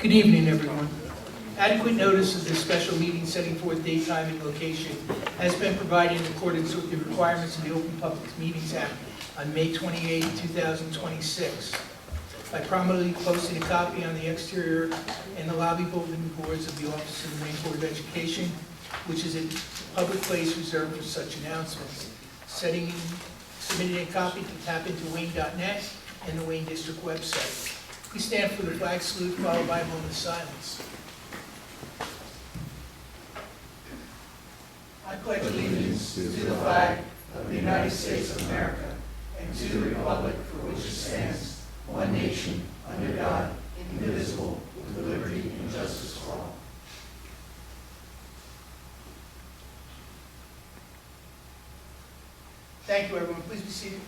Good evening, everyone. Adequate notice of this special meeting setting forth date, time, and location has been provided in accordance with the requirements of the Open Public Meetings Act on May 28, 2026. By prominently posting a copy on the exterior and the lobby bulletin boards of the Office of the Wayne Board of Education, which is a public place reserved for such announcements. Submitting a copy to tapintowayne.net and the Wayne District website. Please stand for the flag salute followed by a moment of silence. I pledge allegiance to the flag of the United States of America and to the republic for which it stands, one nation, under God, indivisible, with liberty and justice for all. Thank you, everyone. Please be seated.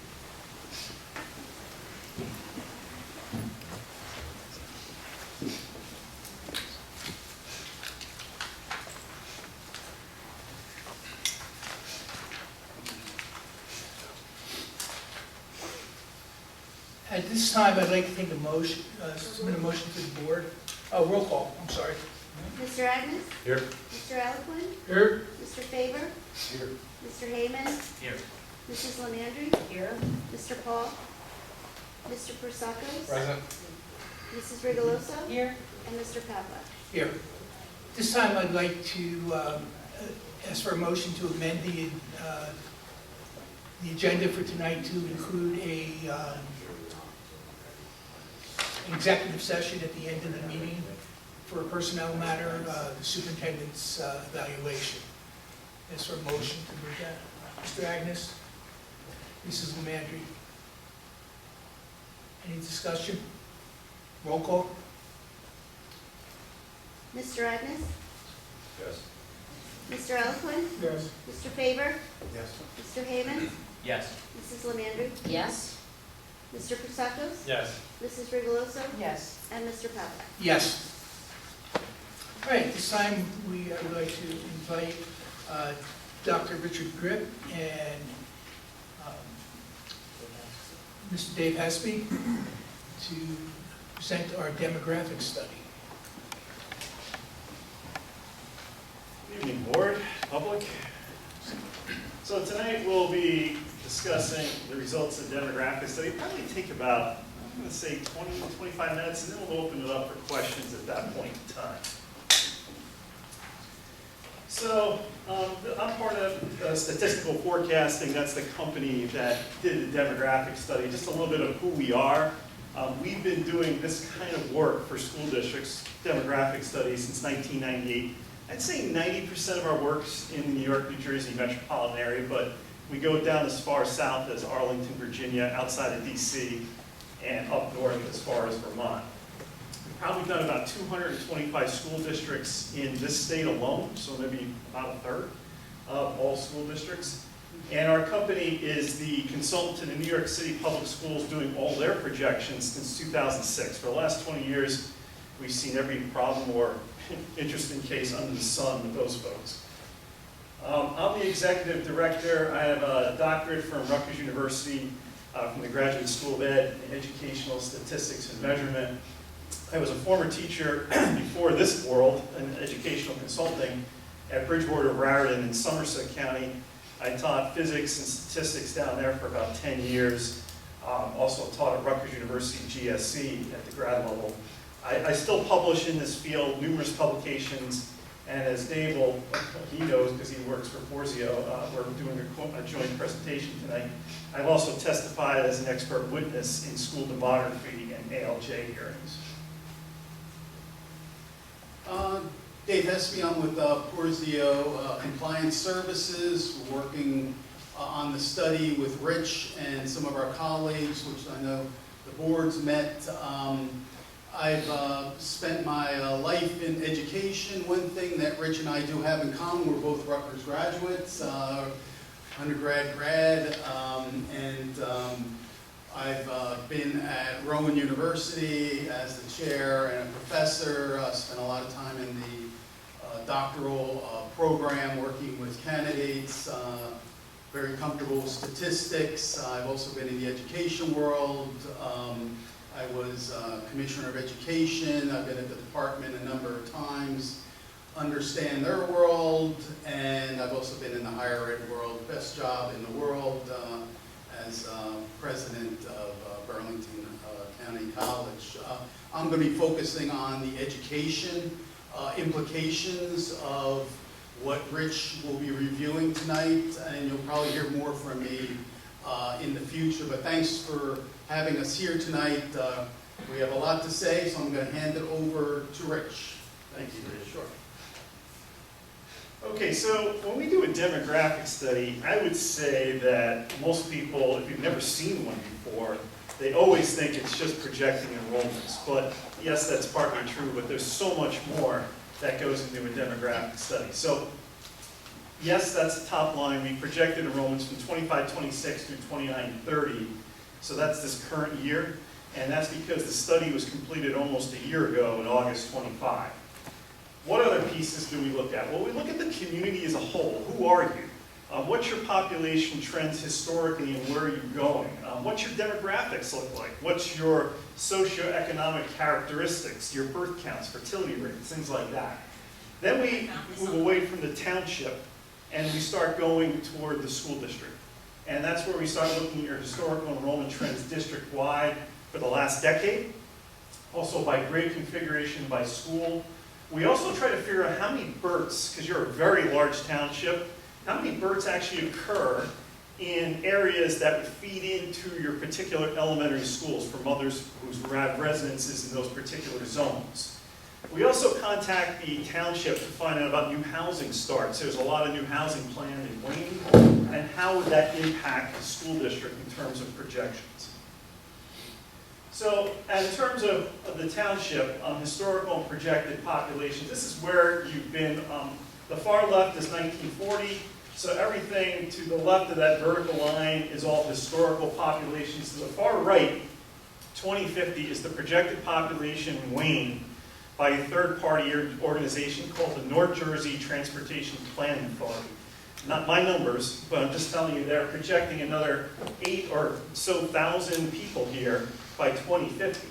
At this time, I'd like to take a motion, submit a motion to the board. Roll call, I'm sorry. Mr. Agnes? Here. Mr. Eloquin? Here. Mr. Faber? Here. Mr. Heyman? Here. Mrs. Lenandry? Here. Mr. Paul? Mr. Persacos? Present. Mrs. Rigoloso? Here. And Mr. Papa? Here. This time, I'd like to ask for a motion to amend the agenda for tonight to include an executive session at the end of the meeting for a personnel matter, the superintendent's evaluation. Ask for a motion to move that. Mr. Agnes, Mrs. Lemandry. Any discussion? Roll call. Mr. Agnes? Yes. Mr. Eloquin? Yes. Mr. Faber? Yes. Mr. Heyman? Yes. Mrs. Lenandry? Yes. Mr. Persacos? Yes. Mrs. Rigoloso? Yes. And Mr. Papa? Yes. All right, this time we would like to invite Dr. Richard Grip and Mr. Dave Hespy to present our demographic study. Good evening, board, public. So tonight we'll be discussing the results of the demographic study. It'll probably take about, I'm going to say 20 to 25 minutes, and then we'll open it up for questions at that point in time. So I'm part of Statistical Forecasting. That's the company that did the demographic study. Just a little bit of who we are. We've been doing this kind of work for school districts, demographic studies, since 1998. I'd say 90% of our work's in the New York, New Jersey metropolitan area, but we go down as far south as Arlington, Virginia, outside of DC, and up north as far as Vermont. We've probably done about 225 school districts in this state alone, so maybe about a third of all school districts. And our company is the consultant to the New York City Public Schools doing all their projections since 2006. For the last 20 years, we've seen every problem or interesting case under the sun with those folks. I'm the executive director. I have a doctorate from Rutgers University from the Graduate School of Ed in Educational Statistics and Measurement. I was a former teacher before this world in educational consulting at Bridgewater Raritan in Somerset County. I taught physics and statistics down there for about 10 years. Also taught at Rutgers University GSC at the grad level. I still publish in this field, numerous publications, and as Dave will, he knows because he works for Forzio, we're doing a joint presentation tonight. I've also testified as an expert witness in school demography and ALJ hearings. Dave Hespy, I'm with Forzio Compliance Services. We're working on the study with Rich and some of our colleagues, which I know the board's met. I've spent my life in education. One thing that Rich and I do have in common, we're both Rutgers graduates, undergrad, grad, and I've been at Rowan University as the chair and a professor. Spent a lot of time in the doctoral program working with candidates, very comfortable with statistics. I've also been in the education world. I was Commissioner of Education. I've been at the department a number of times, understand their world, and I've also been in the higher ed world. Best job in the world as president of Burlington County College. I'm going to be focusing on the education implications of what Rich will be reviewing tonight, and you'll probably hear more from me in the future. But thanks for having us here tonight. We have a lot to say, so I'm going to hand it over to Rich. Thank you, Rich. Sure. Okay, so when we do a demographic study, I would say that most people, if you've never seen one before, they always think it's just projecting enrollments. But yes, that's partly true, but there's so much more that goes into a demographic study. So yes, that's the top line. We projected enrollments from 25-26 through 29-30. So that's this current year. And that's because the study was completed almost a year ago in August 25. What other pieces do we look at? Well, we look at the community as a whole. Who are you? What's your population trends historically and where are you going? What's your demographics look like? What's your socioeconomic characteristics, your birth counts, fertility rates, things like that. Then we move away from the township and we start going toward the school district. And that's where we start looking at your historical enrollment trends district-wide for the last decade, also by grade configuration by school. We also try to figure out how many births, because you're a very large township, how many births actually occur in areas that would feed into your particular elementary schools for mothers who have residences in those particular zones. We also contact the township to find out about new housing starts. There's a lot of new housing planned in Wayne, and how would that impact the school district in terms of projections. So, in terms of the township, historical and projected populations, this is where you've been. The far left is 1940, so everything to the left of that vertical line is all historical populations. To the far right, 2050 is the projected population in Wayne by a third-party organization called the North Jersey Transportation Planning Authority. Not my numbers, but I'm just telling you they're projecting another 8 or so thousand people here by 2050.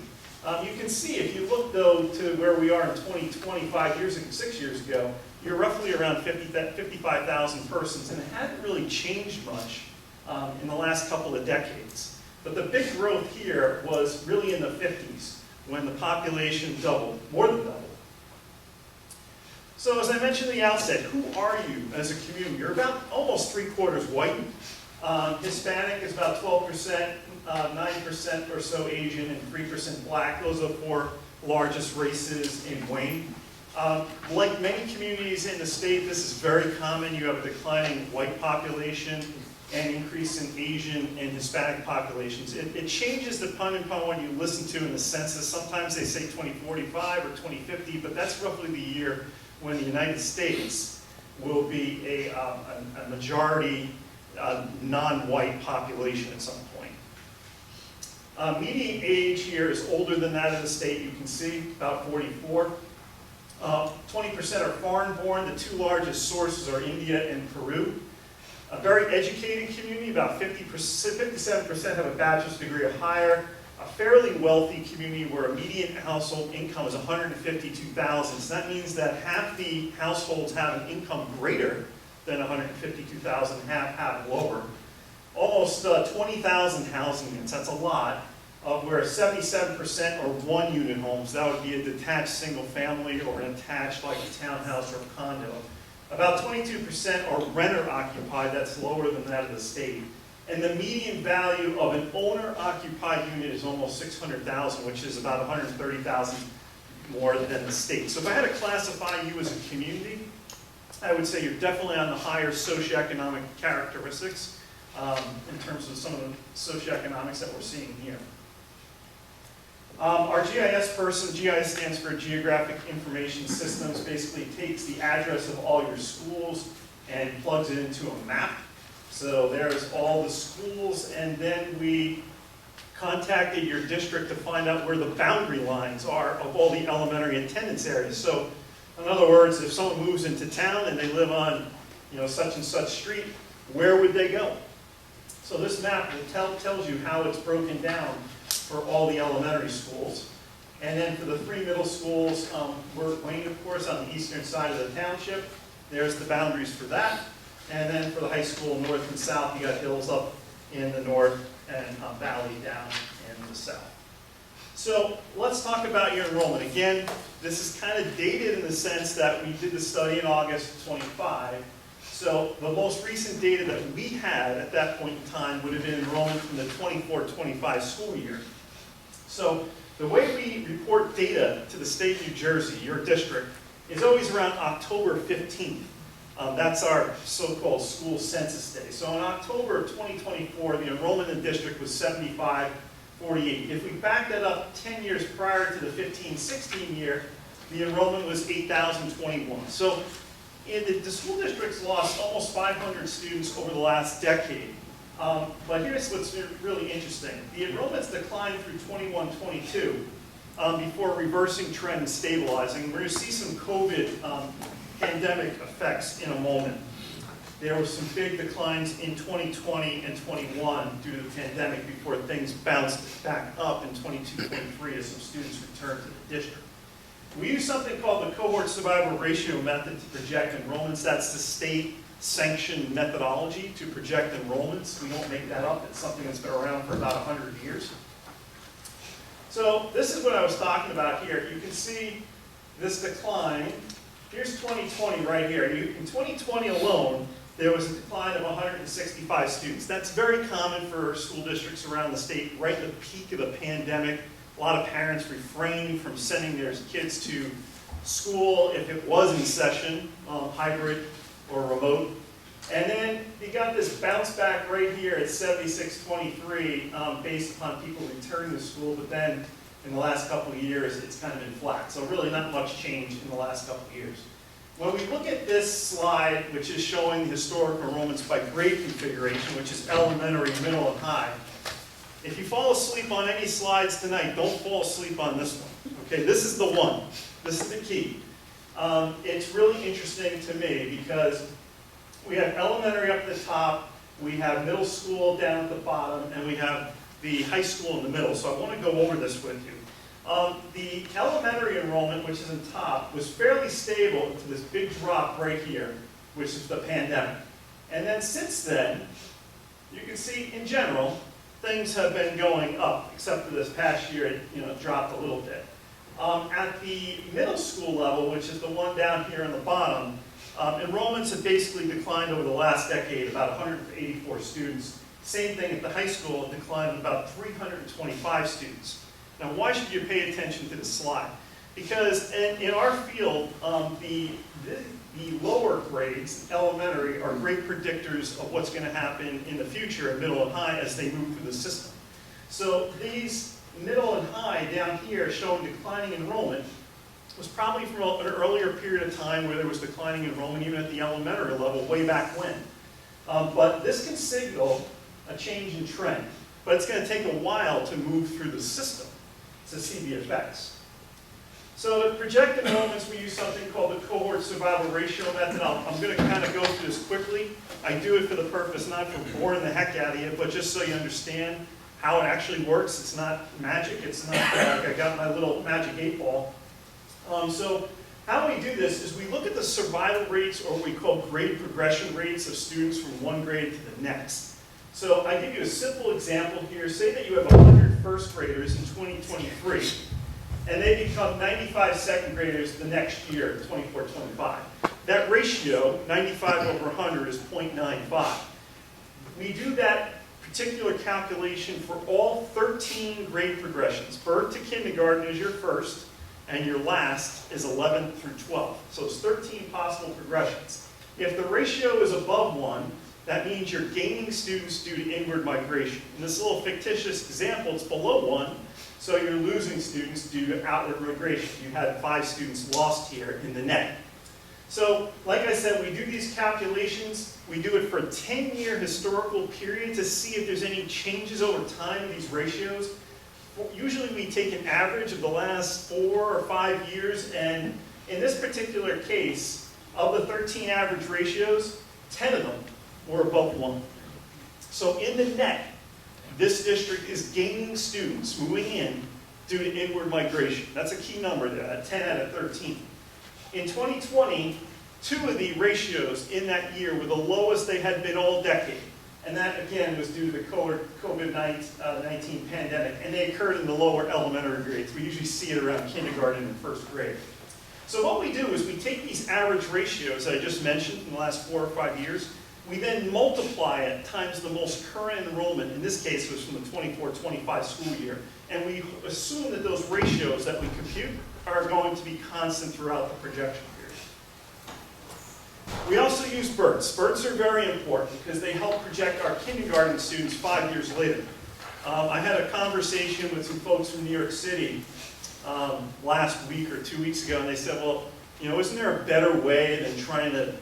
You can see, if you look though to where we are in 2025 years ago, 6 years ago, you're roughly around 55,000 persons, and it hasn't really changed much in the last couple of decades. But the big growth here was really in the 50s, when the population doubled, more than doubled. So as I mentioned at the outset, who are you as a community? You're about almost 3/4 white. Hispanic is about 12%, 9% or so Asian, and 3% black. Those are the 4 largest races in Wayne. Like many communities in the state, this is very common. You have a declining white population and increase in Asian and Hispanic populations. It changes depending upon what you listen to in the census. Sometimes they say 2045 or 2050, but that's roughly the year when the United States will be a majority non-white population at some point. Median age here is older than that of the state, you can see, about 44. 20% are foreign-born. The 2 largest sources are India and Peru. A very educated community, about 57% have a bachelor's degree or higher. A fairly wealthy community where a median household income is $152,000. So that means that half the households have an income greater than $152,000, half have lower. Almost 20,000 housing units, that's a lot, of where 77% are 1-unit homes. That would be a detached single family or an attached like a townhouse or a condo. About 22% are renter occupied, that's lower than that of the state. And the median value of an owner-occupied unit is almost $600,000, which is about $130,000 more than the state. So if I had to classify you as a community, I would say you're definitely on the higher socioeconomic characteristics in terms of some of the socioeconomics that we're seeing here. Our GIS person, GIS stands for Geographic Information Systems, basically takes the address of all your schools and plugs it into a map. So there's all the schools, and then we contacted your district to find out where the boundary lines are of all the elementary attendance areas. So in other words, if someone moves into town and they live on, such and such street, where would they go? So this map tells you how it's broken down for all the elementary schools. And then for the 3 middle schools, we're Wayne, of course, on the eastern side of the township. There's the boundaries for that. And then for the high school, north and south, you got hills up in the north and a valley down in the south. So let's talk about your enrollment. Again, this is kind of dated in the sense that we did the study in August 25. So the most recent data that we had at that point in time would have been enrollment from the 24-25 school year. So the way we report data to the state of New Jersey, your district, is always around October 15th. That's our so-called school census day. So in October of 2024, the enrollment in the district was 7,548. If we back that up 10 years prior to the 15-16 year, the enrollment was 8,021. So the school district's lost almost 500 students over the last decade. But here's what's really interesting. The enrollment's declined through 21-22 before reversing trend and stabilizing. We're going to see some COVID pandemic effects in a moment. There were some big declines in 2020 and 21 due to the pandemic before things bounced back up in 22-23 as some students returned to the district. We use something called the cohort survival ratio method to project enrollments. That's the state-sanctioned methodology to project enrollments. We don't make that up. It's something that's been around for about 100 years. So this is what I was talking about here. You can see this decline. Here's 2020 right here. In 2020 alone, there was a decline of 165 students. That's very common for school districts around the state, right at the peak of the pandemic. A lot of parents refrained from sending their kids to school if it was in session, hybrid or remote. And then you got this bounce back right here at 7623 based upon people returning to school, but then in the last couple of years it's kind of been flat. So really not much change in the last couple of years. When we look at this slide, which is showing historic enrollments by grade configuration, which is elementary, middle, and high, if you fall asleep on any slides tonight, don't fall asleep on this one. Okay, this is the one. This is the key. It's really interesting to me because we have elementary up at the top, we have middle school down at the bottom, and we have the high school in the middle. So I want to go over this with you. The elementary enrollment, which is in top, was fairly stable to this big drop right here, which is the pandemic. And then since then, you can see in general, things have been going up, except for this past year, it dropped a little bit. At the middle school level, which is the one down here on the bottom, enrollments have basically declined over the last decade, about 184 students. Same thing at the high school, it declined about 325 students. Now, why should you pay attention to this slide? Because in our field, the lower grades, elementary, are great predictors of what's going to happen in the future in middle and high as they move through the system. So these middle and high down here showing declining enrollment was probably from an earlier period of time where there was declining enrollment even at the elementary level way back when. But this can signal a change in trend. But it's going to take a while to move through the system to see the effects. So to project enrollments, we use something called the cohort survival ratio method. I'm going to kind of go through this quickly. I do it for the purpose, not for boring the heck out of you, but just so you understand how it actually works. It's not magic. It's not like I got my little magic 8-ball. So how we do this is we look at the survival rates, or what we call grade progression rates of students from one grade to the next. So I give you a simple example here. Say that you have 100 first graders in 2023, and they become 95 second graders the next year, 24-25. That ratio, 95 over 100, is 0.95. We do that particular calculation for all 13 grade progressions. Birth to kindergarten is your first, and your last is 11 through 12. So it's 13 possible progressions. If the ratio is above 1, that means you're gaining students due to inward migration. In this little fictitious example, it's below 1, so you're losing students due to outward migration. You had 5 students lost here in the net. So, like I said, we do these calculations. We do it for a 10-year historical period to see if there's any changes over time in these ratios. Usually we take an average of the last 4 or 5 years, and in this particular case, of the 13 average ratios, 10 of them were above 1. So in the net, this district is gaining students moving in due to inward migration. That's a key number there, at 10 out of 13. In 2020, 2 of the ratios in that year were the lowest they had been all decade. And that, again, was due to the COVID-19 pandemic, and they occurred in the lower elementary grades. We usually see it around kindergarten and first grade. So what we do is we take these average ratios that I just mentioned in the last 4 or 5 years, we then multiply it times the most current enrollment, in this case it was from the 24-25 school year, and we assume that those ratios that we compute are going to be constant throughout the projection period. We also use BERTs. BERTs are very important because they help project our kindergarten students 5 years later. I had a conversation with some folks from New York City last week or 2 weeks ago, and they said, well, you know, isn't there a better way than trying to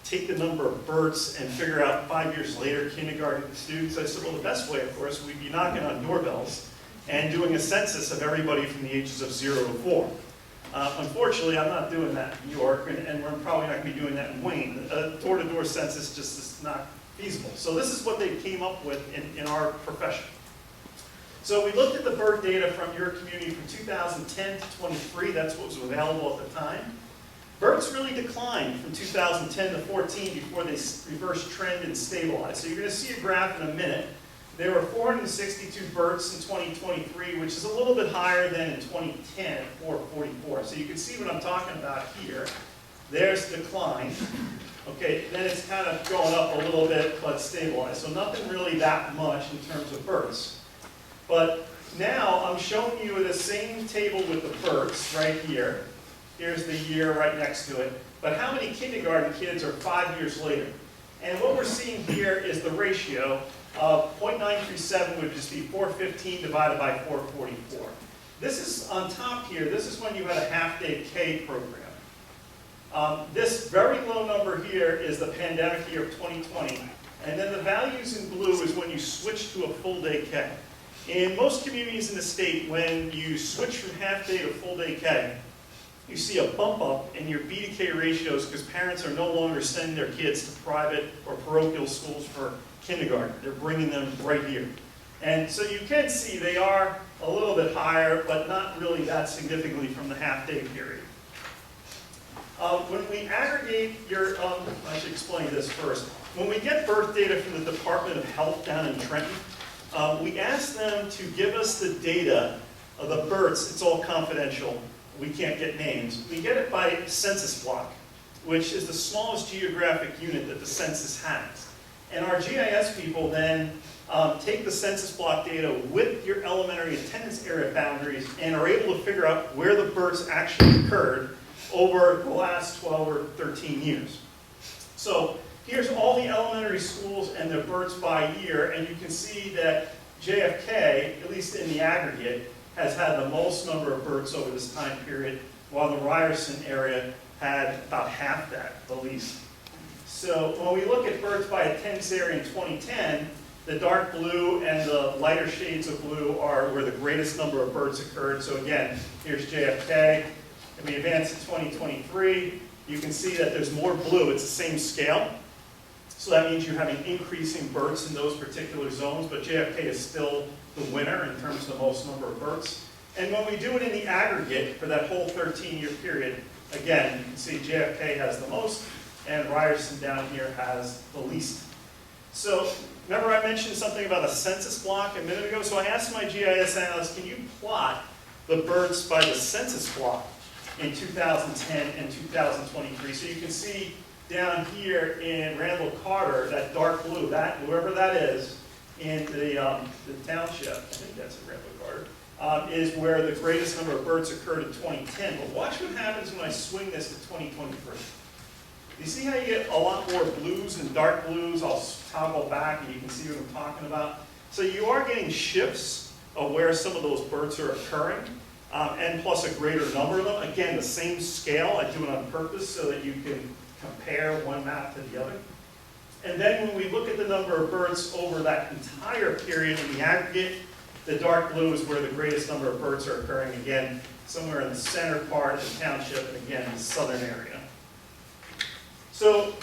take the number of BERTs and figure out 5 years later kindergarten students? I said, well, the best way, of course, would be knocking on doorbells and doing a census of everybody from the ages of 0 to 4. Unfortunately, I'm not doing that in New York, and we're probably not going to be doing that in Wayne. A door-to-door census just is not feasible. So this is what they came up with in our profession. So we looked at the BERT data from your community from 2010 to 23. That's what was available at the time. BERTs really declined from 2010 to 14 before they reversed trend and stabilized. So you're going to see a graph in a minute. There were 462 BERTs in 2023, which is a little bit higher than in 2010 at 444. So you can see what I'm talking about here. There's decline. Okay, then it's kind of going up a little bit, but stabilized. So nothing really that much in terms of BERTs. But now I'm showing you the same table with the BERTs right here. Here's the year right next to it. But how many kindergarten kids are 5 years later? And what we're seeing here is the ratio of 0.937 would just be 415 divided by 444. This is on top here. This is when you had a half-day K program. This very low number here is the pandemic year of 2020. And then the values in blue is when you switch to a full-day K. In most communities in the state, when you switch from half-day to full-day K, you see a bump up in your B to K ratios because parents are no longer sending their kids to private or parochial schools for kindergarten. They're bringing them right here. And so you can see they are a little bit higher, but not really that significantly from the half-day period. When we aggregate your, I should explain this first. When we get birth data from the Department of Health down in Trenton, we ask them to give us the data of the BERTs. It's all confidential. We can't get names. We get it by census block, which is the smallest geographic unit that the census has. And our GIS people then take the census block data with your elementary attendance area boundaries and are able to figure out where the BERTs actually occurred over the last 12 or 13 years. So here's all the elementary schools and their BERTs by year, and you can see that JFK, at least in the aggregate, has had the most number of BERTs over this time period, while the Ryerson area had about half that, the least. So when we look at BERTs by attendance area in 2010, the dark blue and the lighter shades of blue are where the greatest number of BERTs occurred. So again, here's JFK. If we advance to 2023, you can see that there's more blue. It's the same scale. So that means you're having increasing BERTs in those particular zones, but JFK is still the winner in terms of the most number of BERTs. And when we do it in the aggregate for that whole 13-year period, again, you can see JFK has the most, and Ryerson down here has the least. So remember I mentioned something about a census block a minute ago? So I asked my GIS analyst, can you plot the BERTs by the census block in 2010 and 2023? So you can see down here in Randall Carter, that dark blue, that whoever that is in the township, I think that's in Randall Carter, is where the greatest number of BERTs occurred in 2010. But watch what happens when I swing this to 2023. You see how you get a lot more blues and dark blues? I'll toggle back and you can see what I'm talking about. So you are getting shifts of where some of those BERTs are occurring, and plus a greater number of them. Again, the same scale. I do it on purpose so that you can compare one map to the other. And then when we look at the number of BERTs over that entire period in the aggregate, the dark blue is where the greatest number of BERTs are occurring, again, somewhere in the center part of the township, and again, the southern area. So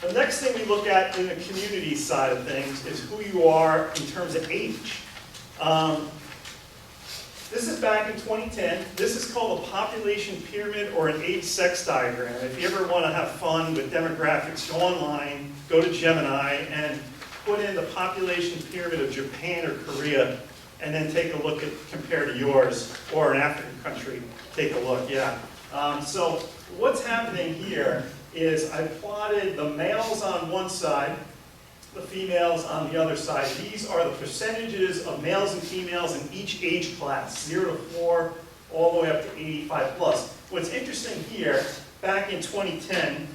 the next thing we look at in the community side of things is who you are in terms of age. This is back in 2010. This is called a population pyramid or an age-sex diagram. If you ever want to have fun with demographics, go online, go to Gemini, and put in the population pyramid of Japan or Korea, and then take a look at, compare to yours, or an African country, take a look, yeah. So what's happening here is I plotted the males on one side, the females on the other side. These are the percentages of males and females in each age class, 0 to 4, all the way up to 85 plus. What's interesting here, back in 2010,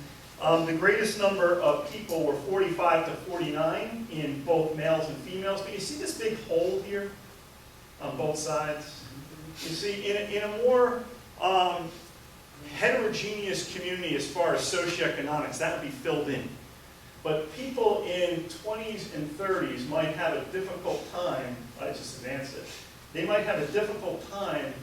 the greatest number of people were 45 to 49 in both males and females. But you see this big hole here on both sides? You see, in a more heterogeneous community as far as socioeconomics, that would be filled in. But people in 20s and 30s might have a difficult time, I just advanced it, they might have a difficult time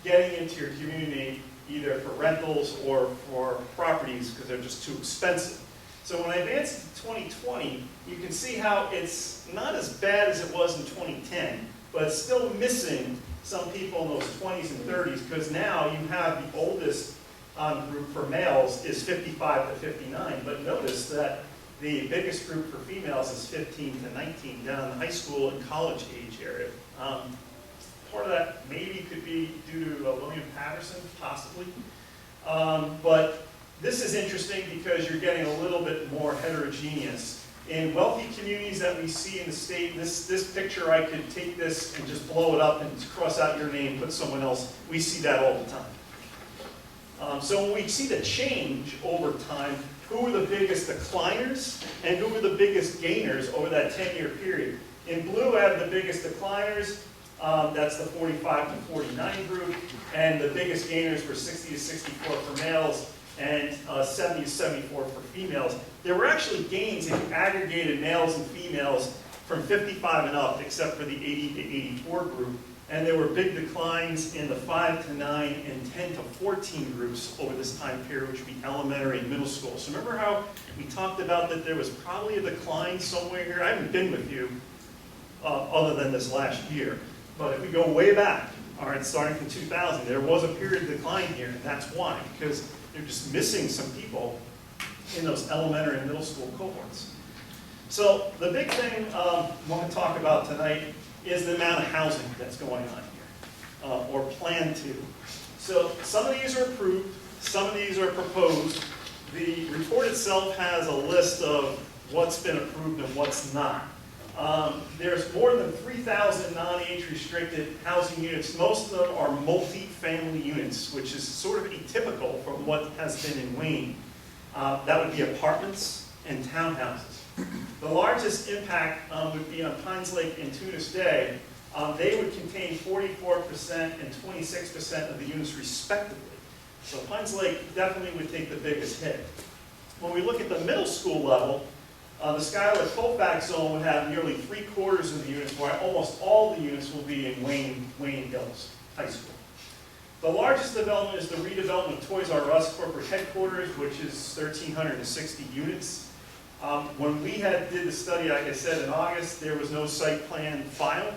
getting into your community either for rentals or for properties because they're just too expensive. So when I advance it to 2020, you can see how it's not as bad as it was in 2010, but it's still missing some people in those 20s and 30s because now you have the oldest group for males is 55 to 59, but notice that the biggest group for females is 15 to 19 down in the high school and college age area. Part of that maybe could be due to William Patterson, possibly. But this is interesting because you're getting a little bit more heterogeneous. In wealthy communities that we see in the state, this picture, I could take this and just blow it up and cross out your name, put someone else. We see that all the time. So when we see the change over time, who were the biggest decliners and who were the biggest gainers over that 10-year period? In blue, I have the biggest decliners. That's the 45 to 49 group. And the biggest gainers were 60 to 64 for males and 70 to 74 for females. There were actually gains in aggregated males and females from 55 and up, except for the 80 to 84 group. And there were big declines in the 5 to 9 and 10 to 14 groups over this time period, which would be elementary and middle school. So remember how we talked about that there was probably a decline somewhere here? I haven't been with you other than this last year. But if we go way back, all right, starting from 2000, there was a period of decline here, and that's why, because they're just missing some people in those elementary and middle school cohorts. So the big thing I want to talk about tonight is the amount of housing that's going on here, or planned to. So some of these are approved, some of these are proposed. The report itself has a list of what's been approved and what's not. There's more than 3,000 non-age restricted housing units. Most of them are multi-family units, which is sort of atypical from what has been in Wayne. That would be apartments and townhouses. The largest impact would be on Pines Lake and Tunis Day. They would contain 44% and 26% of the units respectively. So Pines Lake definitely would take the biggest hit. When we look at the middle school level, the Schuyler Colfax zone would have nearly 3/4 of the units, while almost all the units will be in Wayne Hills High School. The largest development is the redevelopment of Toys R Us corporate headquarters, which is 1,360 units. When we did the study, like I said, in August, there was no site plan filed.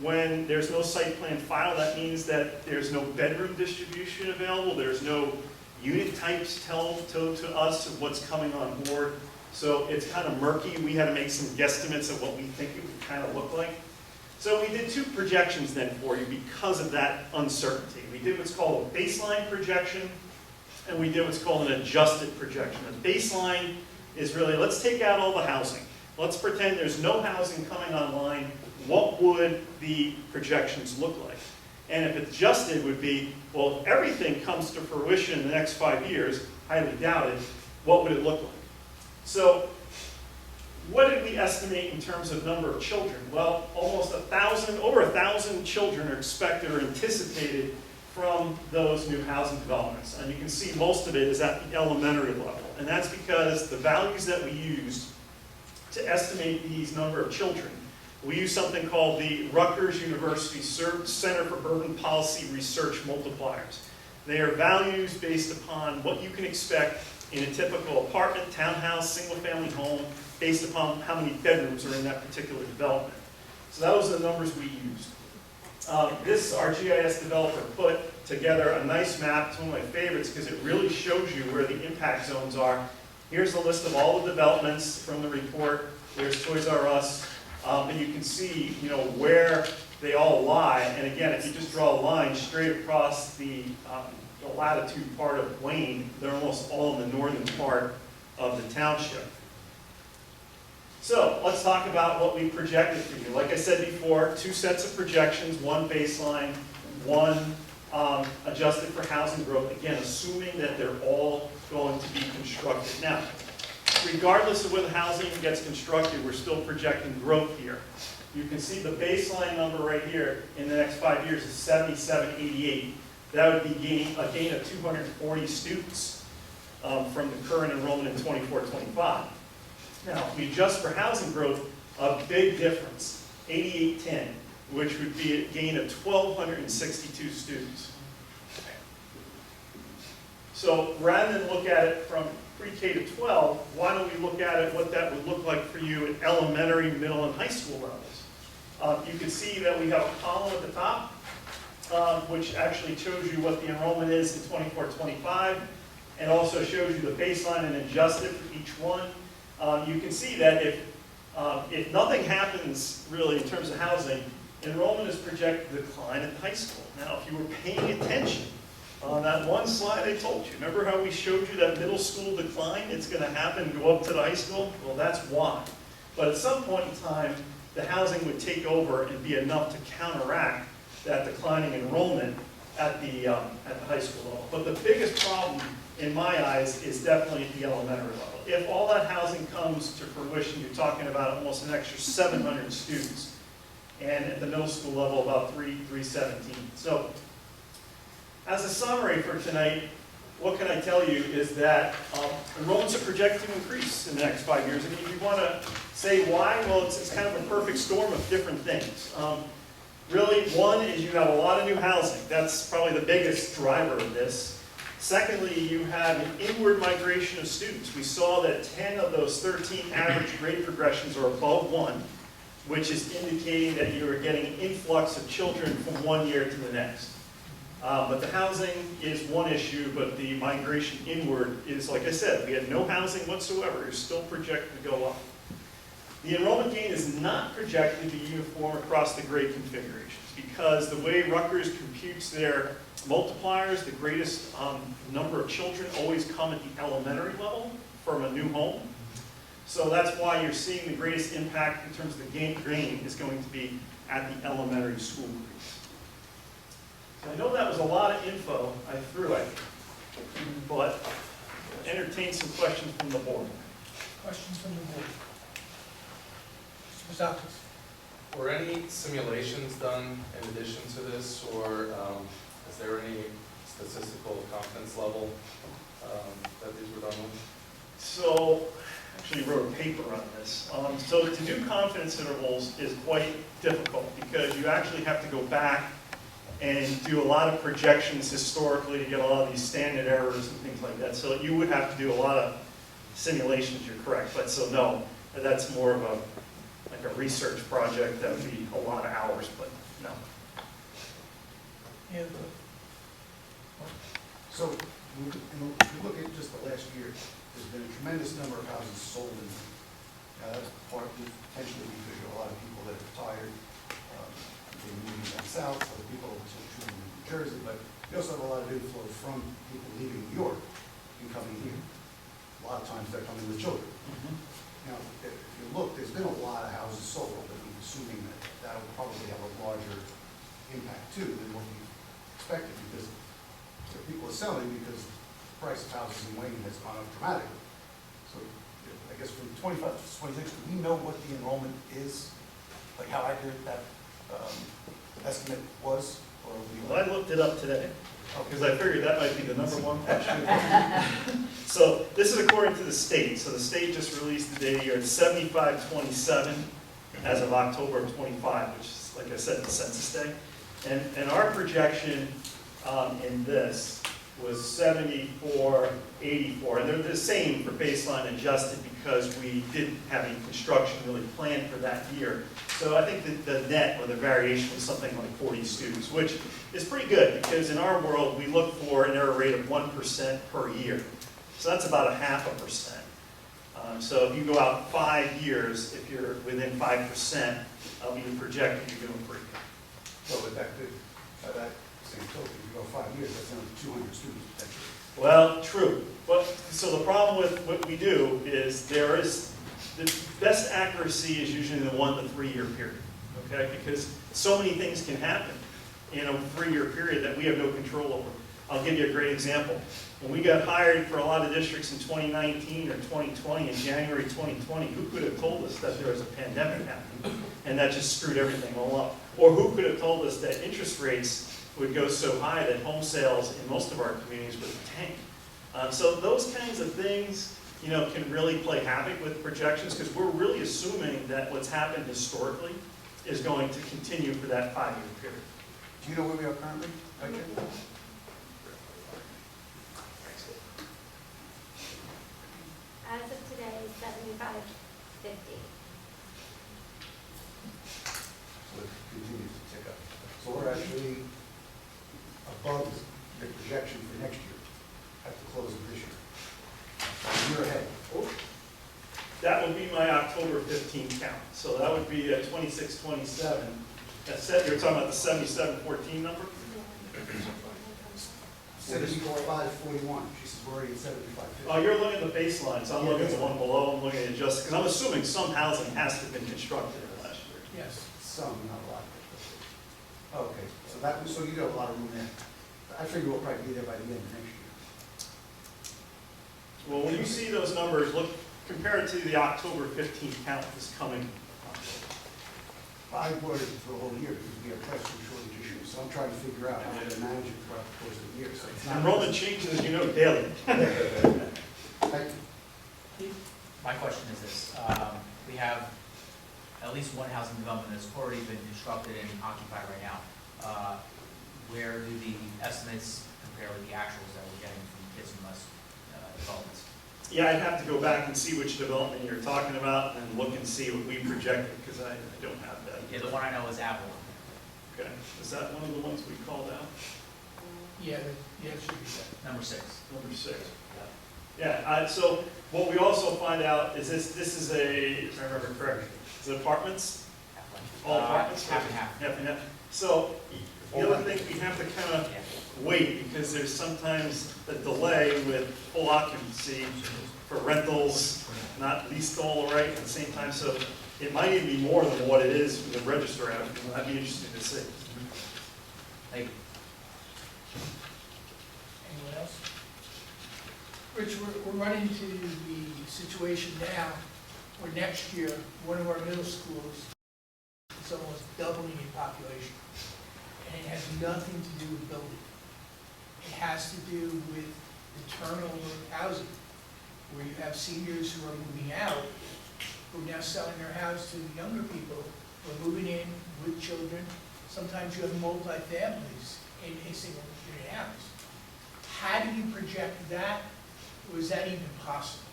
When there's no site plan filed, that means that there's no bedroom distribution available. There's no unit types told to us of what's coming on board. So it's kind of murky. We had to make some guesstimates of what we think it would kind of look like. So we did 2 projections then for you because of that uncertainty. We did what's called a baseline projection, and we did what's called an adjusted projection. A baseline is really, let's take out all the housing. Let's pretend there's no housing coming online. What would the projections look like? And if adjusted would be, well, if everything comes to fruition in the next 5 years, highly doubted, what would it look like? So what did we estimate in terms of number of children? Well, over 1,000 children are expected or anticipated from those new housing developments. And you can see most of it is at the elementary level. And that's because the values that we used to estimate these number of children, we use something called the Rutgers University Center for Urban Policy Research Multipliers. They are values based upon what you can expect in a typical apartment, townhouse, single-family home, based upon how many bedrooms are in that particular development. So that was the numbers we used. This, our GIS developer put together a nice map. It's one of my favorites because it really shows you where the impact zones are. Here's a list of all the developments from the report. There's Toys R Us. And you can see, where they all lie. And again, if you just draw a line straight across the latitude part of Wayne, they're almost all in the northern part of the township. So let's talk about what we projected for you. Like I said before, 2 sets of projections, one baseline, one adjusted for housing growth. Again, assuming that they're all going to be constructed. Now, regardless of whether housing gets constructed, we're still projecting growth here. You can see the baseline number right here in the next 5 years is 7788. That would be a gain of 240 students from the current enrollment in 24-25. Now, if we adjust for housing growth, a big difference, 8810, which would be a gain of 1,262 students. So rather than look at it from pre-K to 12, why don't we look at it, what that would look like for you at elementary, middle, and high school levels. You can see that we have a column at the top, which actually shows you what the enrollment is in 24-25, and also shows you the baseline and adjusted for each one. You can see that if nothing happens really in terms of housing, enrollment is projected to decline at high school. Now, if you were paying attention on that one slide I told you, remember how we showed you that middle school decline? It's going to happen, go up to the high school? Well, that's why. But at some point in time, the housing would take over and be enough to counteract that declining enrollment at the high school level. But the biggest problem, in my eyes, is definitely at the elementary level. If all that housing comes to fruition, you're talking about almost an extra 700 students. And at the middle school level, about 317. So, as a summary for tonight, what can I tell you is that enrollments are projected to increase in the next 5 years. And if you want to say why, well, it's kind of a perfect storm of different things. Really, one is you have a lot of new housing. That's probably the biggest driver of this. Secondly, you have an inward migration of students. We saw that 10 of those 13 average grade progressions are above 1, which is indicating that you are getting an influx of children from one year to the next. But the housing is one issue, but the migration inward is, like I said, we had no housing whatsoever. It's still projected to go up. The enrollment gain is not projected to be uniform across the grade configurations because the way Rutgers computes their multipliers, the greatest number of children always come at the elementary level from a new home. So that's why you're seeing the greatest impact in terms of the gain is going to be at the elementary school grades. So I know that was a lot of info I threw at you, but entertain some questions from the board. Questions from the board? Mr. Psalkis? Were any simulations done in addition to this, or is there any statistical confidence level that these were done with? So, actually wrote a paper on this. So to do confidence intervals is quite difficult because you actually have to go back and do a lot of projections historically to get a lot of these standard errors and things like that. So you would have to do a lot of simulations, you're correct. But so no, that's more of a research project that would be a lot of hours, but no. Yeah. So, if you look at just the last year, there's been a tremendous number of houses sold in, that's partly potentially because you have a lot of people that are retired, they're moving down south, other people are still shooting in New Jersey, but you also have a lot of inflow from people leaving New York and coming here. A lot of times they're coming with children. Now, if you look, there's been a lot of houses sold, but I'm assuming that that will probably have a larger impact too than what we expected because people are selling because the price of houses in Wayne has gone up dramatically. So I guess from 25 to 26, do we know what the enrollment is? Like how accurate that estimate was? Or Well, I looked it up today because I figured that might be the number one question. So this is according to the state. So the state just released the data here. It's 7527 as of October of 25, which is, like I said, the census day. And our projection in this was 7484, and they're the same for baseline adjusted because we didn't have any construction really planned for that year. So I think that the net or the variation was something like 40 students, which is pretty good because in our world we look for an error rate of 1% per year. So that's about 0.5%. So if you go out 5 years, if you're within 5% of your projected, you're doing pretty good. Well, but that could, by that same token, if you go 5 years, that's another 200 students potentially. Well, true. But, so the problem with what we do is the best accuracy is usually in the 1 to 3 year period, okay? Because so many things can happen in a 3-year period that we have no control over. I'll give you a great example. When we got hired for a lot of districts in 2019 or 2020, in January 2020, who could have told us that there was a pandemic happening? And that just screwed everything all up. Or who could have told us that interest rates would go so high that home sales in most of our communities would tank? So those kinds of things, you know, can really play havoc with projections because we're really assuming that what's happened historically is going to continue for that 5-year period. Do you know where we are currently? Okay. As of today, 7550. So it continues to tick up. So we're actually above the projection for next year at the close of this year. A year ahead. That would be my October 15 count. So that would be at 2627. That's set, you're talking about the 7714 number? 7541. She says we're already at 7550. Oh, you're looking at the baseline, so I'm looking at the one below, I'm looking at adjusted, because I'm assuming some housing has to have been constructed in the last year. Yes. Some, not a lot. Oh, okay, so so you got a lot of room there. I figure we'll probably be there by the end of next year. Well, when you see those numbers, look, compare it to the October 15th count that's coming. I worried for the whole year because we have classroom shortage issues, so I'm trying to figure out how to manage it throughout the course of the year. So it's not Enrollment changes, as you know, daily. Thank you. My question is this, we have at least one housing development that's already been constructed and occupied right now. Where do the estimates compare with the actuals that we're getting from kids from us developments? Yeah, I'd have to go back and see which development you're talking about and look and see what we projected, because I don't have that. Yeah, the one I know is Apple. Okay, is that one of the ones we called out? Yeah, it should be that. Number 6. Number 6. Yeah, so what we also find out is this is a, if I remember correctly, is it apartments? All apartments? Half and half. Half and half. So the other thing, we have to kind of wait because there's sometimes a delay with full occupancy for rentals, not leased all right at the same time. So it might even be more than what it is for the register out. That'd be interesting to see. Thank you. Anyone else? Rich, we're running into the situation now where next year, one of our middle schools is almost doubling in population. And it has nothing to do with building. It has to do with the turnover of housing, where you have seniors who are moving out, who are now selling their house to younger people who are moving in with children. Sometimes you have multi-families in a single unit house. How do you project that, or is that even possible?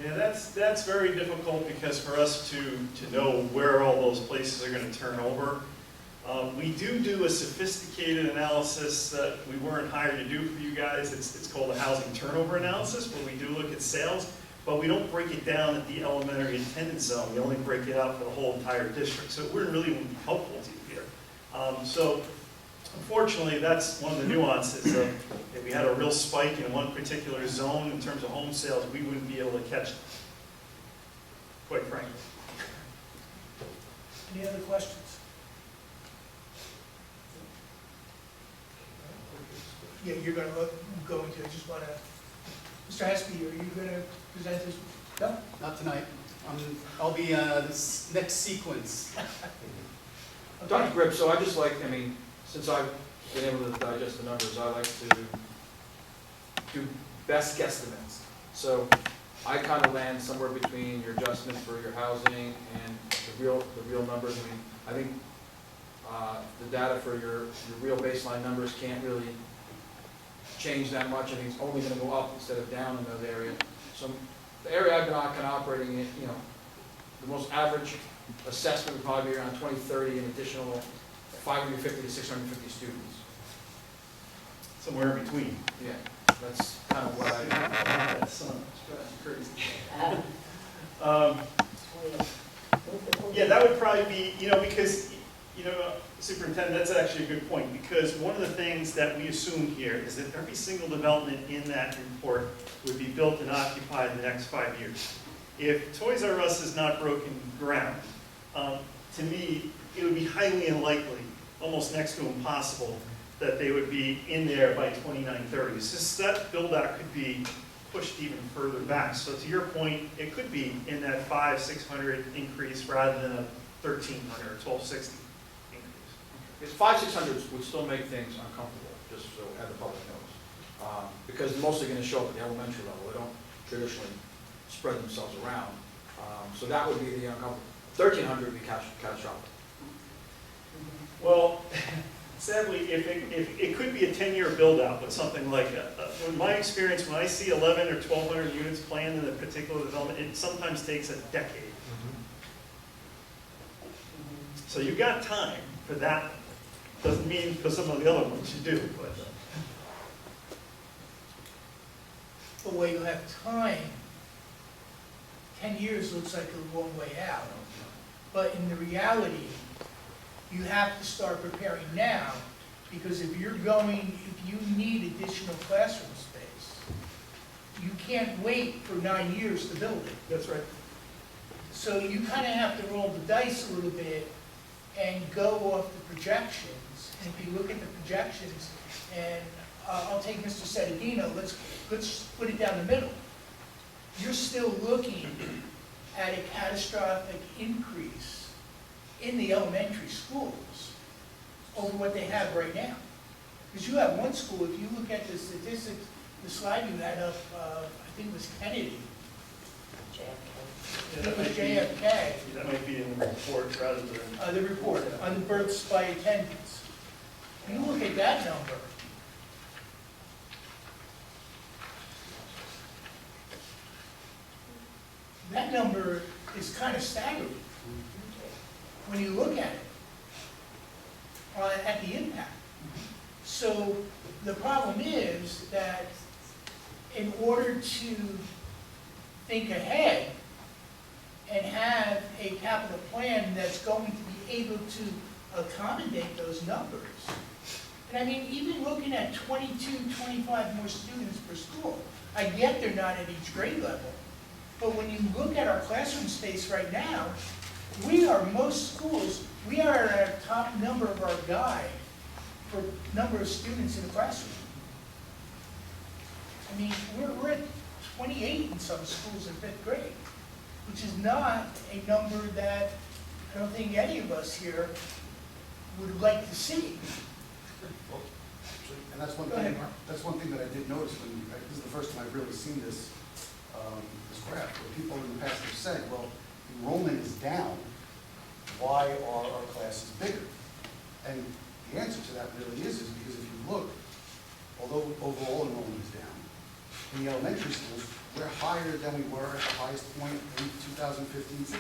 Yeah, that's very difficult because for us to know where all those places are going to turn over. We do a sophisticated analysis that we weren't hired to do for you guys. It's called a housing turnover analysis, where we do look at sales, but we don't break it down at the elementary attendance zone. We only break it out for the whole entire district. So it really wouldn't be helpful to you here. So unfortunately, that's one of the nuances of if we had a real spike in one particular zone in terms of home sales, we wouldn't be able to catch them, quite frankly. Any other questions? Yeah, you're going to go into, I just want to, Mr. Hespe, are you going to present this? No? Not tonight. I'll be this next sequence. Dr. Grip, so I just like, since I've been able to digest the numbers, I like to do best guesstimates. So I kind of land somewhere between your adjustment for your housing and the real numbers. I think the data for your real baseline numbers can't really change that much, I think it's only gonna go up instead of down in those areas. So the area I've been kind of operating in, you know, the most average assessment would probably be around 20, 30, an additional 550 to 650 students. Somewhere in between. Yeah, that's kind of what I, That's crazy. Yeah, that would probably be, you know, because, you know, Superintendent, that's actually a good point, because one of the things that we assume here is that every single development in that report would be built and occupied in the next 5 years. If Toys R Us is not broken ground, to me, it would be highly unlikely, almost next to impossible, that they would be in there by 2930. So that build-out could be pushed even further back. So to your point, it could be in that 500-600 increase rather than a 1,300 or 1,260 increase. it's 500-600 would still make things uncomfortable, just so the public knows. Because they're mostly gonna show up at the elementary level, they don't traditionally spread themselves around. So that would be the uncomfortable. 1,300 would be catastrophic. Well, sadly, if it could be a 10-year build-out with something like that. In my experience, when I see 11 or 1,200 units planned in a particular development, it sometimes takes a decade. So you've got time for that one. Doesn't mean for some of the other ones you do, but. But while you have time, 10 years looks like a long way out. But in the reality, you have to start preparing now, because if you need additional classroom space, you can't wait for 9 years to build it. That's right. So you kind of have to roll the dice a little bit and go off the projections. And if you look at the projections, and I'll take Mr. Sedadino, let's put it down the middle. You're still looking at a catastrophic increase in the elementary schools over what they have right now. Because you have one school, if you look at the statistics, the slide you had up, I think it was Kennedy. Yeah, It was JFK. That might be in the report rather than. The report on the births by attendance. You look at that number. That number is kind of staggering when you look at it, at the impact. So the problem is that in order to think ahead and have a capital plan that's going to be able to accommodate those numbers. And I mean, even looking at 22, 25 more students per school, I get they're not at each grade level. But when you look at our classroom space right now, most schools, we are at our top number of our guide for number of students in the classroom. I mean, we're at 28 in some schools in 5th grade, which is not a number that I don't think any of us here would like to see. And that's one Go thing, ahead, Mark. that's one thing that I did notice this is the first time I've really seen this, this graph, where people in the past have said, well, enrollment is down, why are our classes bigger? And the answer to that really is because if you look, although overall enrollment is down, in the elementary schools, we're higher than we were at the highest point in 2015-16.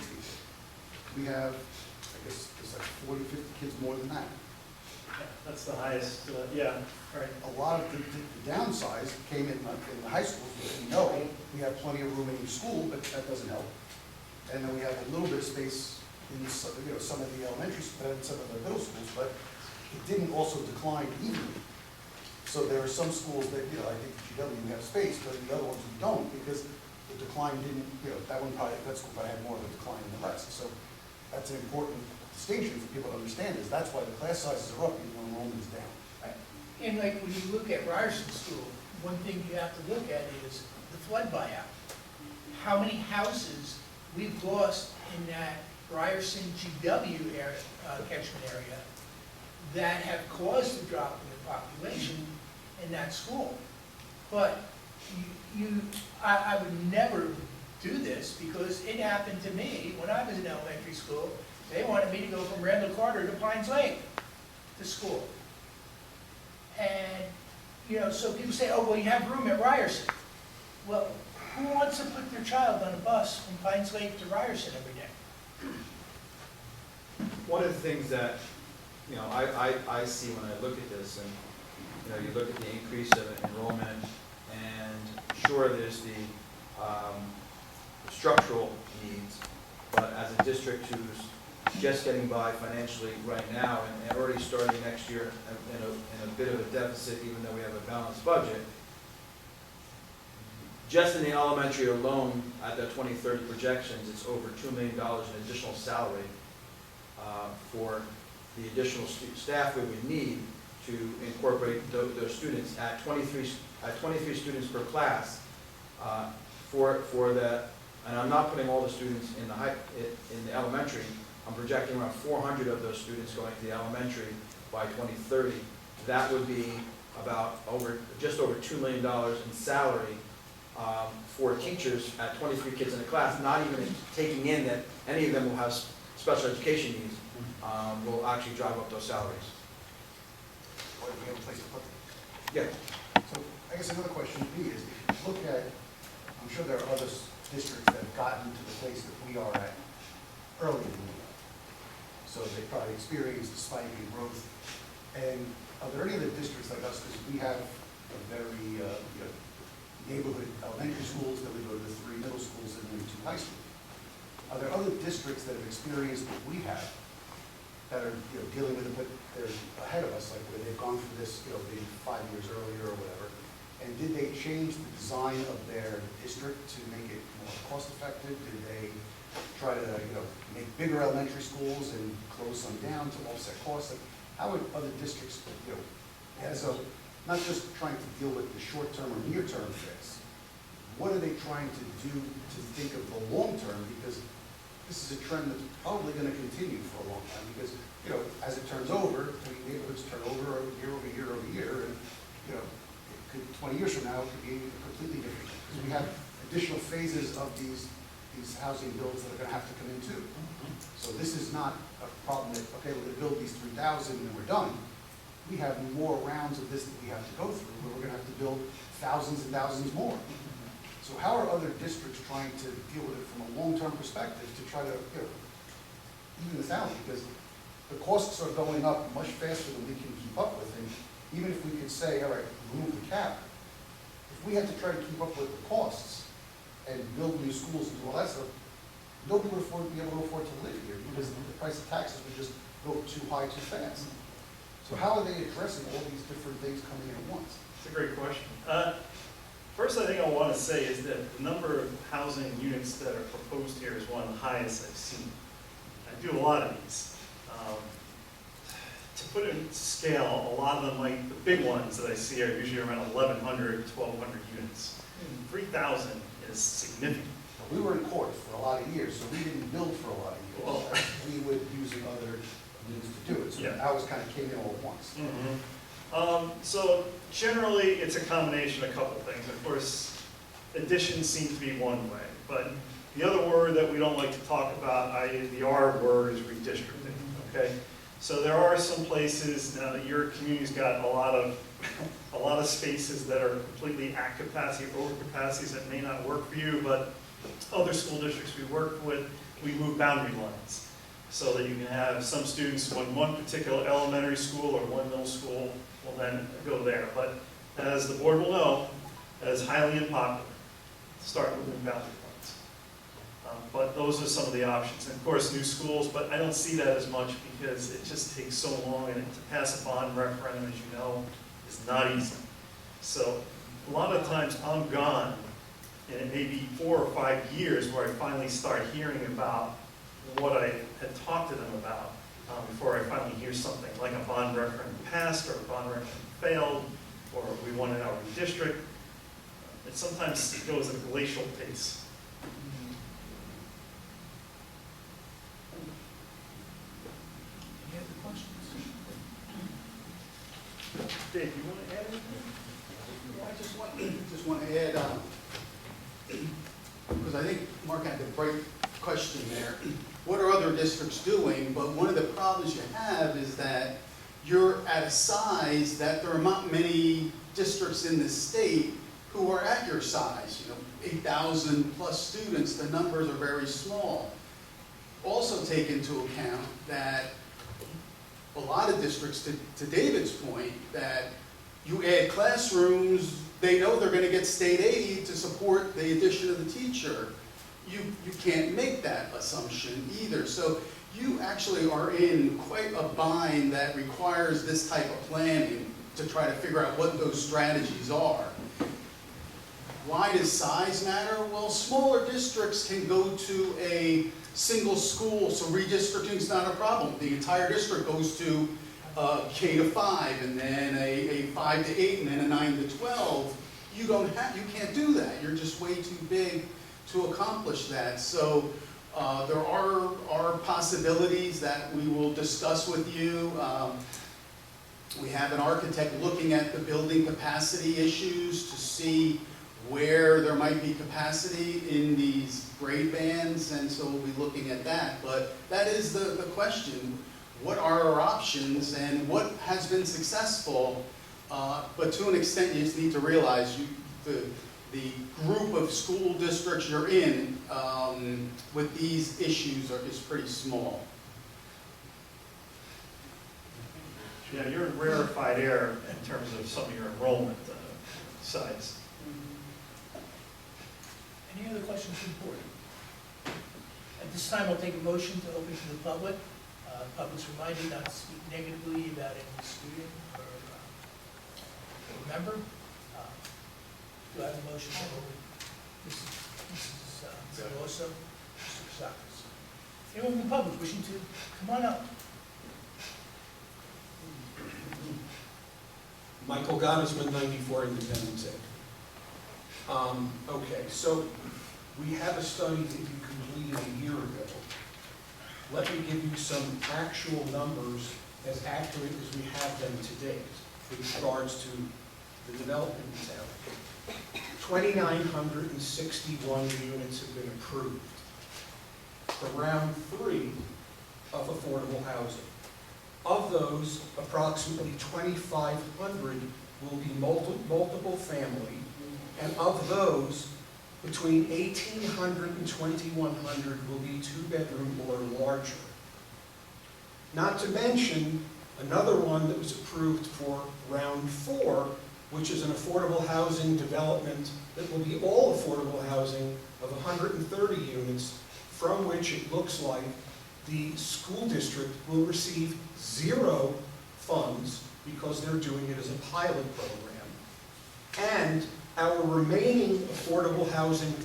We have, I guess, it's like 40, 50 kids more than that. That's the highest, yeah, right. A lot of the downsize came in the high schools, because we know we have plenty of room in each school, but that doesn't help. And then we have a little bit of space in some, some of the elementary, some of the middle schools, but it didn't also decline evenly. So there are some schools that, I think GW we have space, but in the other ones we don't, because the decline didn't, that school probably had more of a decline than the rest. So that's an important distinction for people to understand, is that's why the class sizes are up even though enrollment is down. And like when you look at Ryerson School, one thing you have to look at is the flood buyout. How many houses we've lost in that Ryerson GW area, catchment area, that have caused the drop in the population in that school. But I would never do this, because it happened to me when I was in elementary school. They wanted me to go from Randall Carter to Pines Lake to school. And, You know, so people say, oh, well, you have room at Ryerson. Well, who wants to put their child on a bus from Pines Lake to Ryerson every day? One of the things that, you know, I see when I look at this, and, you know, you look at the increase of enrollment, and sure, there's the structural needs, but as a district who's just getting by financially right now, and already starting next year in a bit of a deficit, even though we have a balanced budget, just in the elementary alone, at the 2030 projections, it's over $2 million in additional salary for the additional staff we would need to incorporate those students at 23 students per class for the, and I'm not putting all the students in the elementary. I'm projecting around 400 of those students going to the elementary by 2030. That would be about just over $2 million in salary for teachers at 23 kids in a class, not even taking in that any of them will have special education needs, will actually drive up those salaries. Or if we have a place to put them. Yeah. So I guess another question would be is, if you look at, I'm sure there are other districts that have gotten to the place that we are at earlier than we are. So they probably experienced a spike in growth. And are there any other districts like us, because we have a very neighborhood elementary schools, then we go to the 3 middle schools, and then 2 high schools. Are there other districts that have experienced what we have that are dealing with it, but they're ahead of us, like where they've gone through this maybe 5 years earlier or whatever? And did they change the design of their district to make it more cost effective? Did they try to make bigger elementary schools and close some down to offset costs? Like, how would other districts, as a, not just trying to deal with the short-term or near-term fix, what are they trying to do to think of the long term? Because this is a trend that's probably going to continue for a long time, because as it turns over, neighborhoods turn over year over year over year, and it could 20 years from now it could be completely different, because we have additional phases of these housing builds that are going to have to come in too. So this is not a problem that, okay, we're going to build these 3,000 and we're done. We have more rounds of this that we have to go through, where we're going to have to build thousands and thousands more. So how are other districts trying to deal with it from a long-term perspective to try to even this out? Because the costs are going up much faster than we can keep up with. And even if we could say, all right, remove the cap, if we had to try to keep up with the costs and build new schools and do all that stuff, nobody would be able to afford to live here, because the price of taxes would just go too high too fast. So how are they addressing all these different things coming in at once? It's a great question. First, I think I want to say is that the number of housing units that are proposed here is one of the highest I've seen. I do a lot of these. To put it in scale, a lot of them, like the big ones that I see, are usually around 1,100, 1,200 units. 3,000 is significant. We were in court for a lot of years, so we didn't build for a lot of years. Well, we would use other means to do it. So Yeah. ours kind of came in all at once. So generally, it's a combination of a couple things. Of course, additions seem to be one way, but the other word that we don't like to talk about, the R word, is redistricting, okay? So there are some places, now that your community's got a lot of spaces that are completely at capacity, over capacities that may not work for you, but other school districts we work with, we move boundary lines so that you can have some students in one particular elementary school or one middle school will then go there. But as the board will know, that is highly unpopular to start moving boundary lines. But those are some of the options. And of course, new schools, but I don't see that as much because it just takes so long, and to pass a bond referendum, as you know, is not easy. So a lot of times I'm gone, and it may be 4 or 5 years where I finally start hearing about what I had talked to them about before I finally hear something like a bond referendum passed or a bond referendum failed or we wanted our redistrict. It sometimes goes at a glacial pace. Any other questions? Dave, you want to add anything? I just want to add, because I think Mark had the right question there. What are other districts doing? But one of the problems you have is that you're at a size that there are not many districts in the state who are at your size. 8,000 plus students, the numbers are very small. Also take into account that a lot of districts, to David's point, that you add classrooms, they know they're going to get state aid to support the addition of the teacher. You can't make that assumption either. So you actually are in quite a bind that requires this type of planning to try to figure out what those strategies are. Why does size matter? Well, smaller districts can go to a single school, so redistricting is not a problem. The entire district goes to K to 5, and then a 5 to 8, and then a 9 to 12. You can't do that. You're just way too big to accomplish that. So there are possibilities that we will discuss with you. We have an architect looking at the building capacity issues to see where there might be capacity in these grade bands, and so we'll be looking at that. But that is the question. What are our options and what has been successful? But to an extent, you just need to realize the group of school districts you're in with these issues is pretty small. Yeah, you're in rarefied air in terms of some of your enrollment size. Any other questions from the board? At this time, I'll take a motion to open to the public. Public's reminded not to speak negatively about any student or member. Do I have a motion to open? Mrs. Zeloso, Mr. Kasakis. Anyone from the public wishing to come on up? Michael Gottesman, 94 Independence Ave. Okay, so we have a study that you completed a year ago. Let me give you some actual numbers as accurate as we have them to date with regards to the development in town. 2,961 units have been approved for round 3 of affordable housing. Of those, approximately 2,500 will be multiple family, and of those, between 1,800 and 2,100 will be 2-bedroom or larger. Not to mention another one that was approved for round 4, which is an affordable housing development that will be all affordable housing of 130 units, from which it looks like the school district will receive 0 funds because they're doing it as a pilot program. And our remaining affordable housing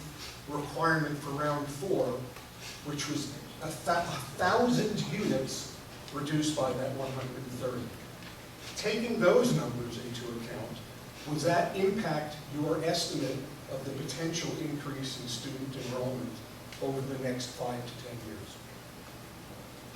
requirement for round 4, which was 1,000 units reduced by that 130. Taking those numbers into account, would that impact your estimate of the potential increase in student enrollment over the next 5 to 10 years? I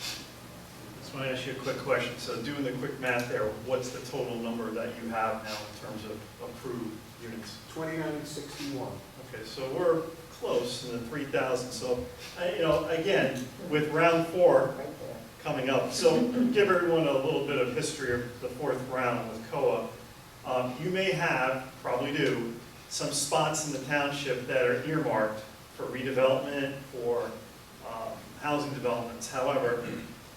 just want to ask you a quick question. So doing the quick math there, what's the total number that you have now in terms of approved units? 2,961. Okay, so we're close in the 3,000. So, again, with round 4 coming up, so give everyone a little bit of history of the 4th round with COA. You may have, probably do, some spots in the township that are earmarked for redevelopment, for housing developments. However,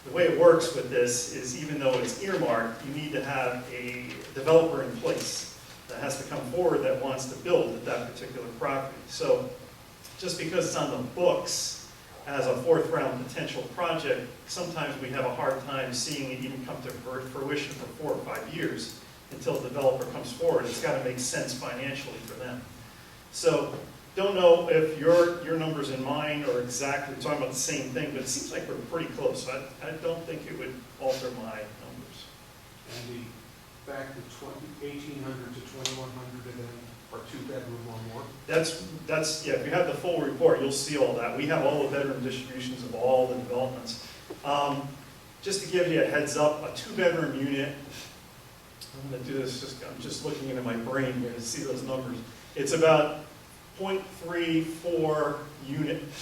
the way it works with this is even though it's earmarked, you need to have a developer in place that has to come forward that wants to build at that particular property. So just because it's on the books as a 4th round potential project, sometimes we have a hard time seeing it even come to fruition for 4 or 5 years until the developer comes forward. It's got to make sense financially for them. So don't know if your numbers and mine are exactly talking about the same thing, but it seems like we're pretty close. I don't think it would alter my numbers. And the fact that 1,800 to 2,100 of them are 2-bedroom or more? That's yeah, if you have the full report, you'll see all that. We have all the bedroom distributions of all the developments. Just to give you a heads up, a 2-bedroom unit, I'm going to do this, I'm just looking into my brain here to see those numbers. It's about 0.34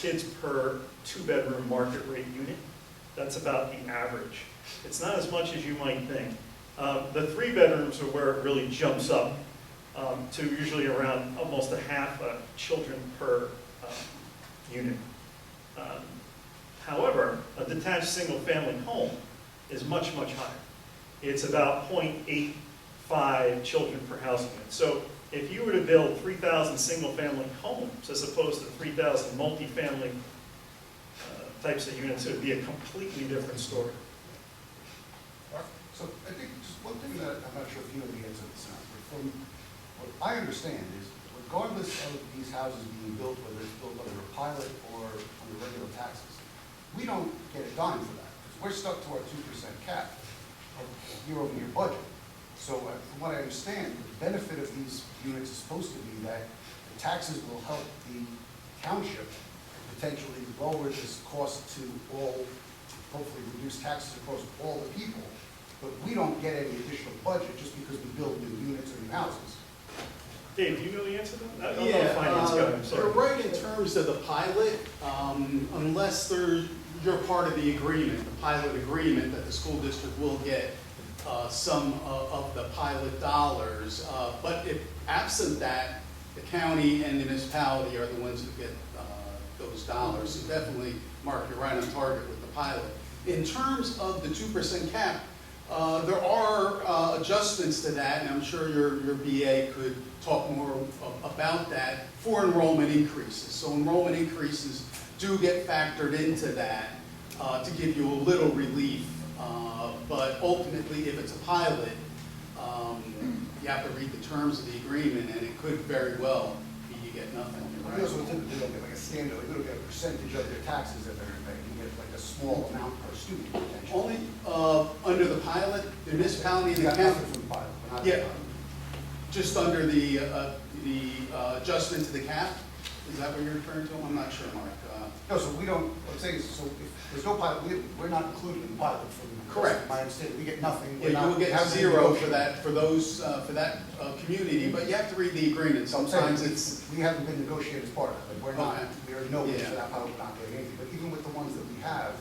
kids per 2-bedroom market rate unit. That's about the average. It's not as much as you might think. The 3 bedrooms are where it really jumps up to usually around almost a half children per unit. However, a detached single-family home is much, much higher. It's about 0.85 children per housing unit. So if you were to build 3,000 single-family homes as opposed to 3,000 multifamily types of units, it would be a completely different story. So I think just one thing that, I'm not sure if you know the answer to this or not, but from what I understand is, regardless of these houses being built, whether it's built under a pilot or under regular taxes, we don't get a dime for that, because we're stuck to our 2% cap of year-over-year budget. So from what I understand, the benefit of these units is supposed to be that the taxes will help the township potentially lower this cost to all, hopefully reduce taxes across all the people, but we don't get any additional budget just because we build new units or new houses. Dave, do you know the answer to that? I'm not a Yeah, finance guy, I'm you're sorry. right in terms of the pilot, unless you're part of the agreement, the pilot agreement, that the school district will get some of the pilot dollars. But if absent that, the county and the municipality are the ones who get those dollars. So definitely, Mark, you're right on target with the pilot. In terms of the 2% cap, there are adjustments to that, and I'm sure your BA could talk more about that, for enrollment increases. So enrollment increases do get factored into that to give you a little relief. But ultimately, if it's a pilot, you have to read the terms of the agreement, and it could very well be you get nothing. But we also typically don't get like a standard, like we don't get a percentage of their taxes that they're paying, you get like a small amount per student potentially. Only under the pilot, the municipality We and the got county. nothing from the pilot, we're not. Yeah. Just under the adjustment to the cap? Is that what you're referring to? I'm not sure, Mark. No, so we don't, what I'm saying is, so if there's no pilot, we're not included in the pilot from. Correct. My understanding, we get nothing. Yeah, you will get zero for that, for that community, but you have to read the agreement. Sometimes it's, We haven't been negotiated as part of it, like, we're not, Okay. we already know Yeah. for that pilot, we're not getting anything, but even with the ones that we have,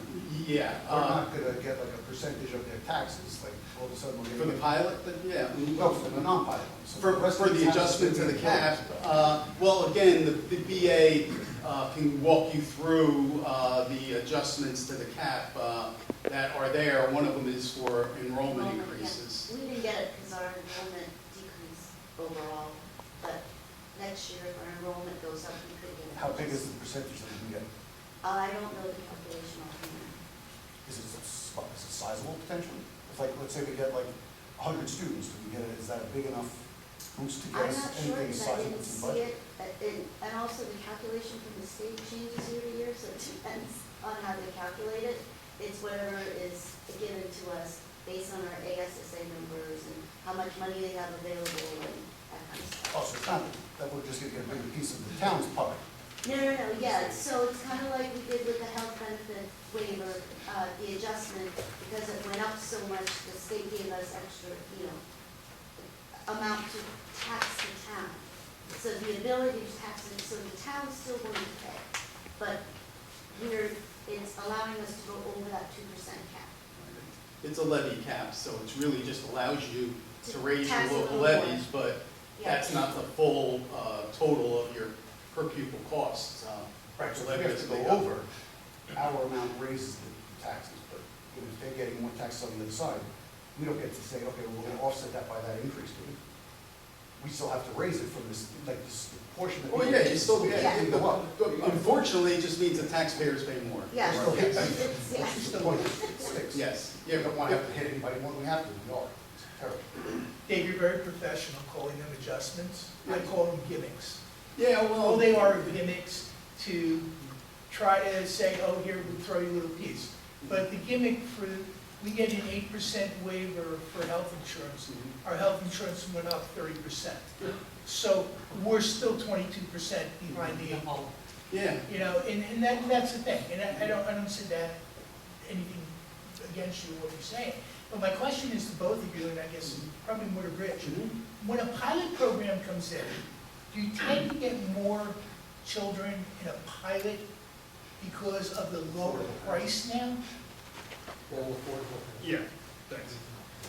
yeah. we're not gonna get like a percentage of their taxes, like, all of a sudden we're For the getting. pilot, but yeah. No, for the non-pilot ones. So For rest of the these houses adjustment to that the we cap, have, well, again, the BA can walk you through the adjustments to the cap that are there. One of them is for enrollment Yeah. increases. We didn't get it because our enrollment decreased overall, but next year if our enrollment goes up, we could get it. How big is the percentage that we can get? I don't know the calculation offhand. Is it sizable potentially? If like, let's say we get like 100 students, do we get it, is that a big enough boost to get I'm us not sure anything because I sizable didn't to the see budget? it, and also the calculation from the state changes year to year, so it depends on how they calculate it. It's whatever is given to us based on our ASSA numbers and how much money they have available and that kind of stuff. Oh, so it's not that we're just gonna get a bigger piece of the town's pie. No, yeah, so it's kind of like we did with the health benefit waiver, the adjustment, because it went up so much, the state gave us extra, amount to tax the town. So the ability to tax it, so the town's still going to pay, but it's allowing us to go over that 2% cap. It's a levy cap, so it's really just allows you to raise your tax a local little more. levies, but Yeah. that's not the full total of your per pupil costs. Right, so if the we have levies to go they got. over, our amount raises the taxes, but if they're getting more taxes on the other side, we don't get to say, okay, well, we're gonna offset that by that increase, do we? We still have to raise it from this, like, this portion that. Well, yeah, you still, Yeah. yeah, Go up. unfortunately, it just means the taxpayers pay more. Yeah. We're still hitting it. It's- yeah. That's just the point, it sticks. Yes. We don't want to have to hit anybody more than we have to, we are, it's terrible. Dave, you're very professional calling them adjustments. I call them gimmicks. Yeah, All well, they are gimmicks to try to say, oh, here, we'll throw you a little piece. But the gimmick we get an 8% waiver for health insurance. Our health insurance went up 30%. So we're still 22% behind the eight ball. yeah. And that's the thing. And I don't say that anything against you, what you're saying. But my question is to both of you, and I guess probably more to Rich. When a pilot program comes in, do you tend to get more children in a pilot because of the lower price now? Yeah, thanks.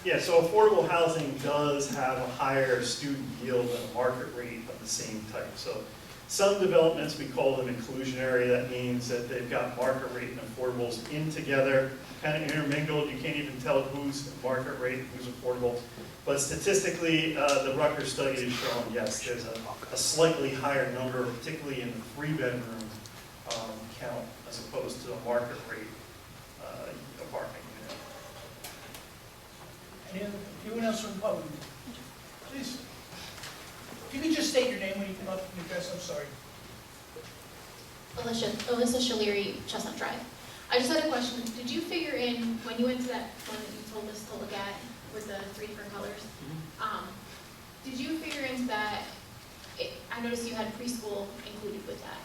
Yeah, so affordable housing does have a higher student yield than a market rate of the same type. So some developments, we call them inclusionary. That means that they've got market rate and affordables in together, kind of intermingled. You can't even tell who's market rate, who's affordable. But statistically, the Rutgers study has shown, yes, there's a slightly higher number, particularly in the 3-bedroom count, as opposed to a market rate apartment unit. Anyone else from the public? Please. Can you just state your name when you come up and address? I'm sorry. Alyssa Shaliri, Chestnut Drive. I just had a question. Did you figure in, when you went to that one that you told us to look at with the 3 different colors, did you figure into that, I noticed you had preschool included with that.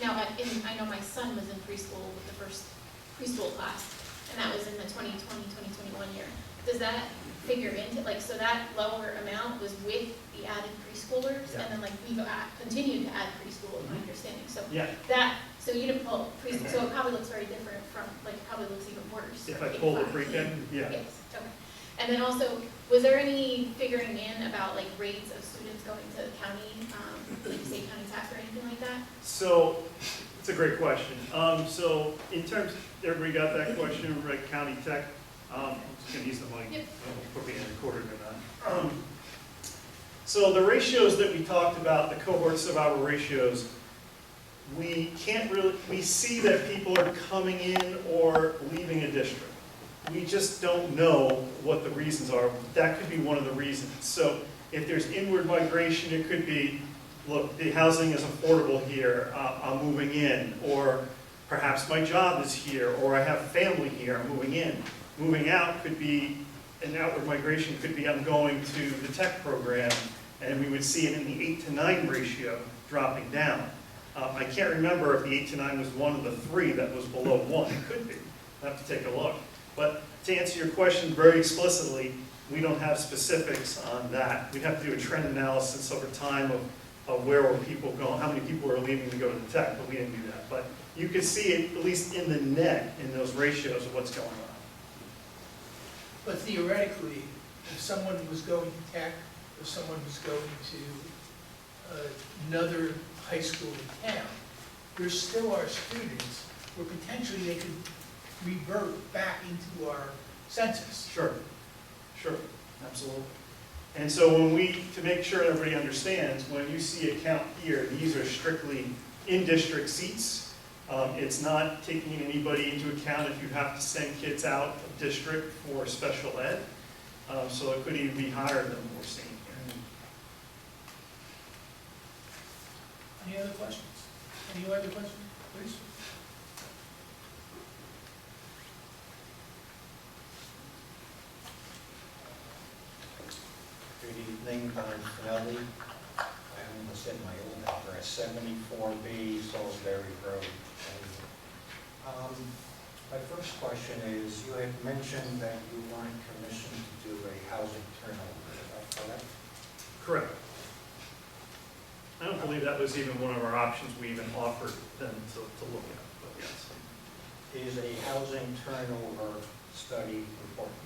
Now, I know my son was in preschool with the first preschool class, and that was in the 2020-2021 year. Does that figure into, like, so that lower amount was with the added preschoolers, Yeah. and then like we've continued to add preschool, in my understanding. So Yeah. so you didn't pull preschool, so it probably looks very different from, like, it probably looks even worse. If for I pull the 85. pre-K, yeah. Yes, okay. And then also, was there any figuring in about like rates of students going to county, like state county tax or anything like that? So, it's a great question. So, in terms, everybody got that question, right, county tech? I'm just gonna use the mic. Yep. Put me in recorded or not. So the ratios that we talked about, the cohorts of our ratios, we can't really, we see that people are coming in or leaving a district. We just don't know what the reasons are. That could be one of the reasons. So if there's inward migration, it could be, look, the housing is affordable here, I'm moving in, or perhaps my job is here, or I have family here, I'm moving in. Moving out could be, an outward migration could be, I'm going to the tech program, and we would see it in the 8 to 9 ratio dropping down. I can't remember if the 8 to 9 was one of the 3 that was below 1. It could be. I'll have to take a look. But to answer your question very explicitly, we don't have specifics on that. We'd have to do a trend analysis over time of where were people going, how many people were leaving to go to the tech, but we didn't do that. But you could see it, at least in the net, in those ratios of what's going on. But theoretically, if someone was going to tech, if someone was going to another high school in town, there still are students where potentially they could revert back into our census. Sure, sure, absolutely. And so when we, to make sure everybody understands, when you see a count here, these are strictly in-district seats. It's not taking anybody into account if you have to send kids out of district for special ed. So it could even be higher than what we're seeing here. Any other questions? Any other questions, please? Good evening, Don Finelli. I'm going to send my old address, 74B Salisbury Road. My first question is, you had mentioned that you weren't commissioned to do a housing turnover, is that correct? Correct. I don't believe that was even one of our options we even offered them to look at, but yes. Is a housing turnover study important?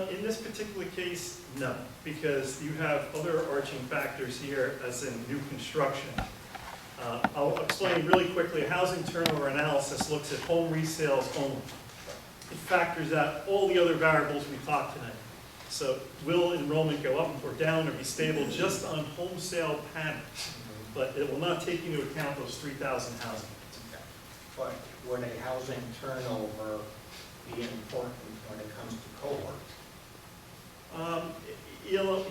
In this particular case, no, because you have other arching factors here as in new construction. I'll explain really quickly. A housing turnover analysis looks at home resales only. It factors out all the other variables we talked tonight. So will enrollment go up or down or be stable just on home sale patterns? But it will not take into account those 3,000 housing. But would a housing turnover be important when it comes to cohort?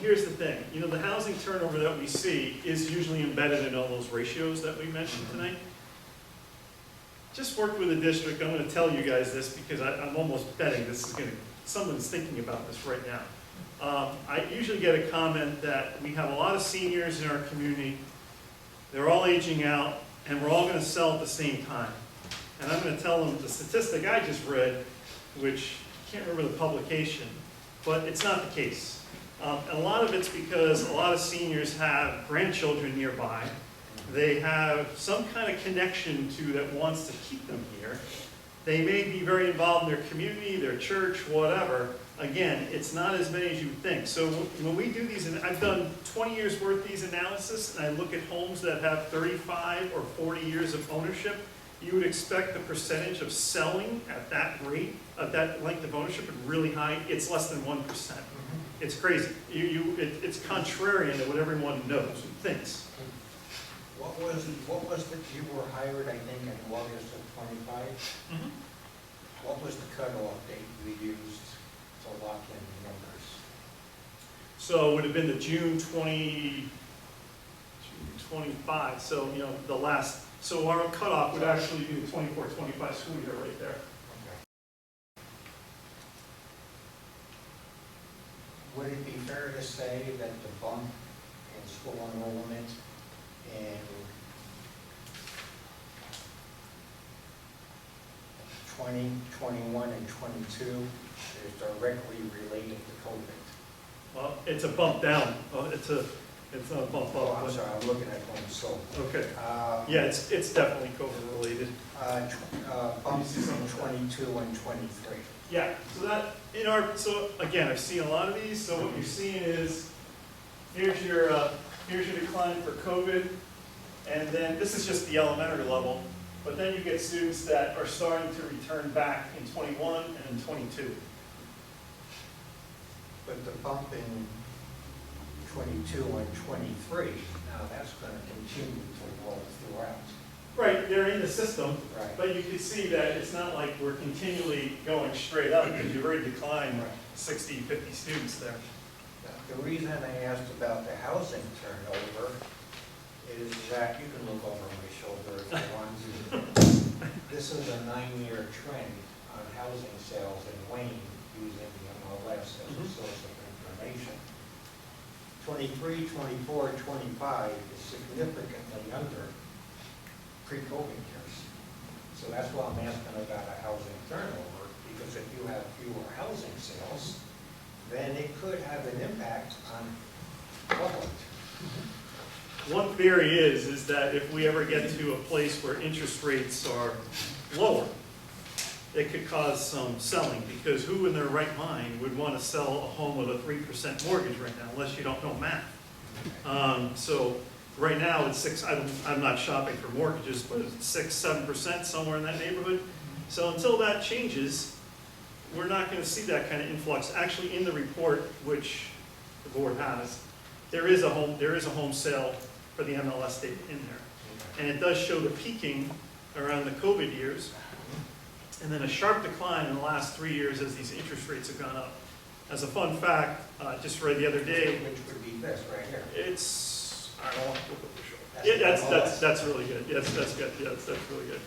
Here's the thing. The housing turnover that we see is usually embedded in all those ratios that we mentioned tonight. Just worked with a district. I'm going to tell you guys this because I'm almost betting this is going to, someone's thinking about this right now. I usually get a comment that we have a lot of seniors in our community. They're all aging out, and we're all going to sell at the same time. And I'm going to tell them the statistic I just read, which I can't remember the publication, but it's not the case. A lot of it's because a lot of seniors have grandchildren nearby. They have some kind of connection to that wants to keep them here. They may be very involved in their community, their church, whatever, again, it's not as many as you would think. So when we do these, and I've done 20 years worth of these analysis, and I look at homes that have 35 or 40 years of ownership, you would expect the percentage of selling at that rate, at that length of ownership, is really high. It's less than 1%. It's crazy. It's contrarian to what everyone knows and thinks. What was it, you were hired, I think, in August of 25? Mhm. What was the cutoff date you used to lock in the numbers? So it would have been the June 25, so, you know, the last, so our cutoff would actually be the 24-25 school year right there. Okay. Would it be fair to say that the bump in school enrollment in 20, 21, and 22 is directly related to COVID? Well, it's a bump down. It's not a bump Oh, up. I'm sorry, I'm looking at one sold. Okay. Yeah, it's definitely COVID related. Bumps in 22 and 23. Yeah, so that, so again, I've seen a lot of these, so what you're seeing is, here's your decline for COVID, and then this is just the elementary level, but then you get students that are starting to return back in 21 and in 22. But the bump in 22 and 23, now that's going to continue to roll throughout. Right, they're in the system, Right. but you can see that it's not like we're continually going straight up, because you've already declined 60, 50 students there. The reason I asked about the housing turnover is that, you can look over my shoulder if you want to. This is a 9-year trend on housing sales in Wayne using the MLS as a source of information. 23, 24, 25 is significantly under pre-COVID years. So that's why I'm asking about a housing turnover, because if you have fewer housing sales, then it could have an impact on public. One theory is that if we ever get to a place where interest rates are lower, it could cause some selling, because who in their right mind would want to sell a home with a 3% mortgage right now, unless you don't know math? So right now, it's I'm not shopping for mortgages, but it's 6, 7%, somewhere in that neighborhood. So until that changes, we're not going to see that kind of influx. Actually, in the report, which the board has, there is a home sale for the MLS data in there. And it does show the peaking around the COVID years, and then a sharp decline in the last 3 years as these interest rates have gone up. As a fun fact, just read the other day, Which would be this right here. I don't want to look at the show. Yeah, that's really good. Yes, that's good. Yes, that's really good.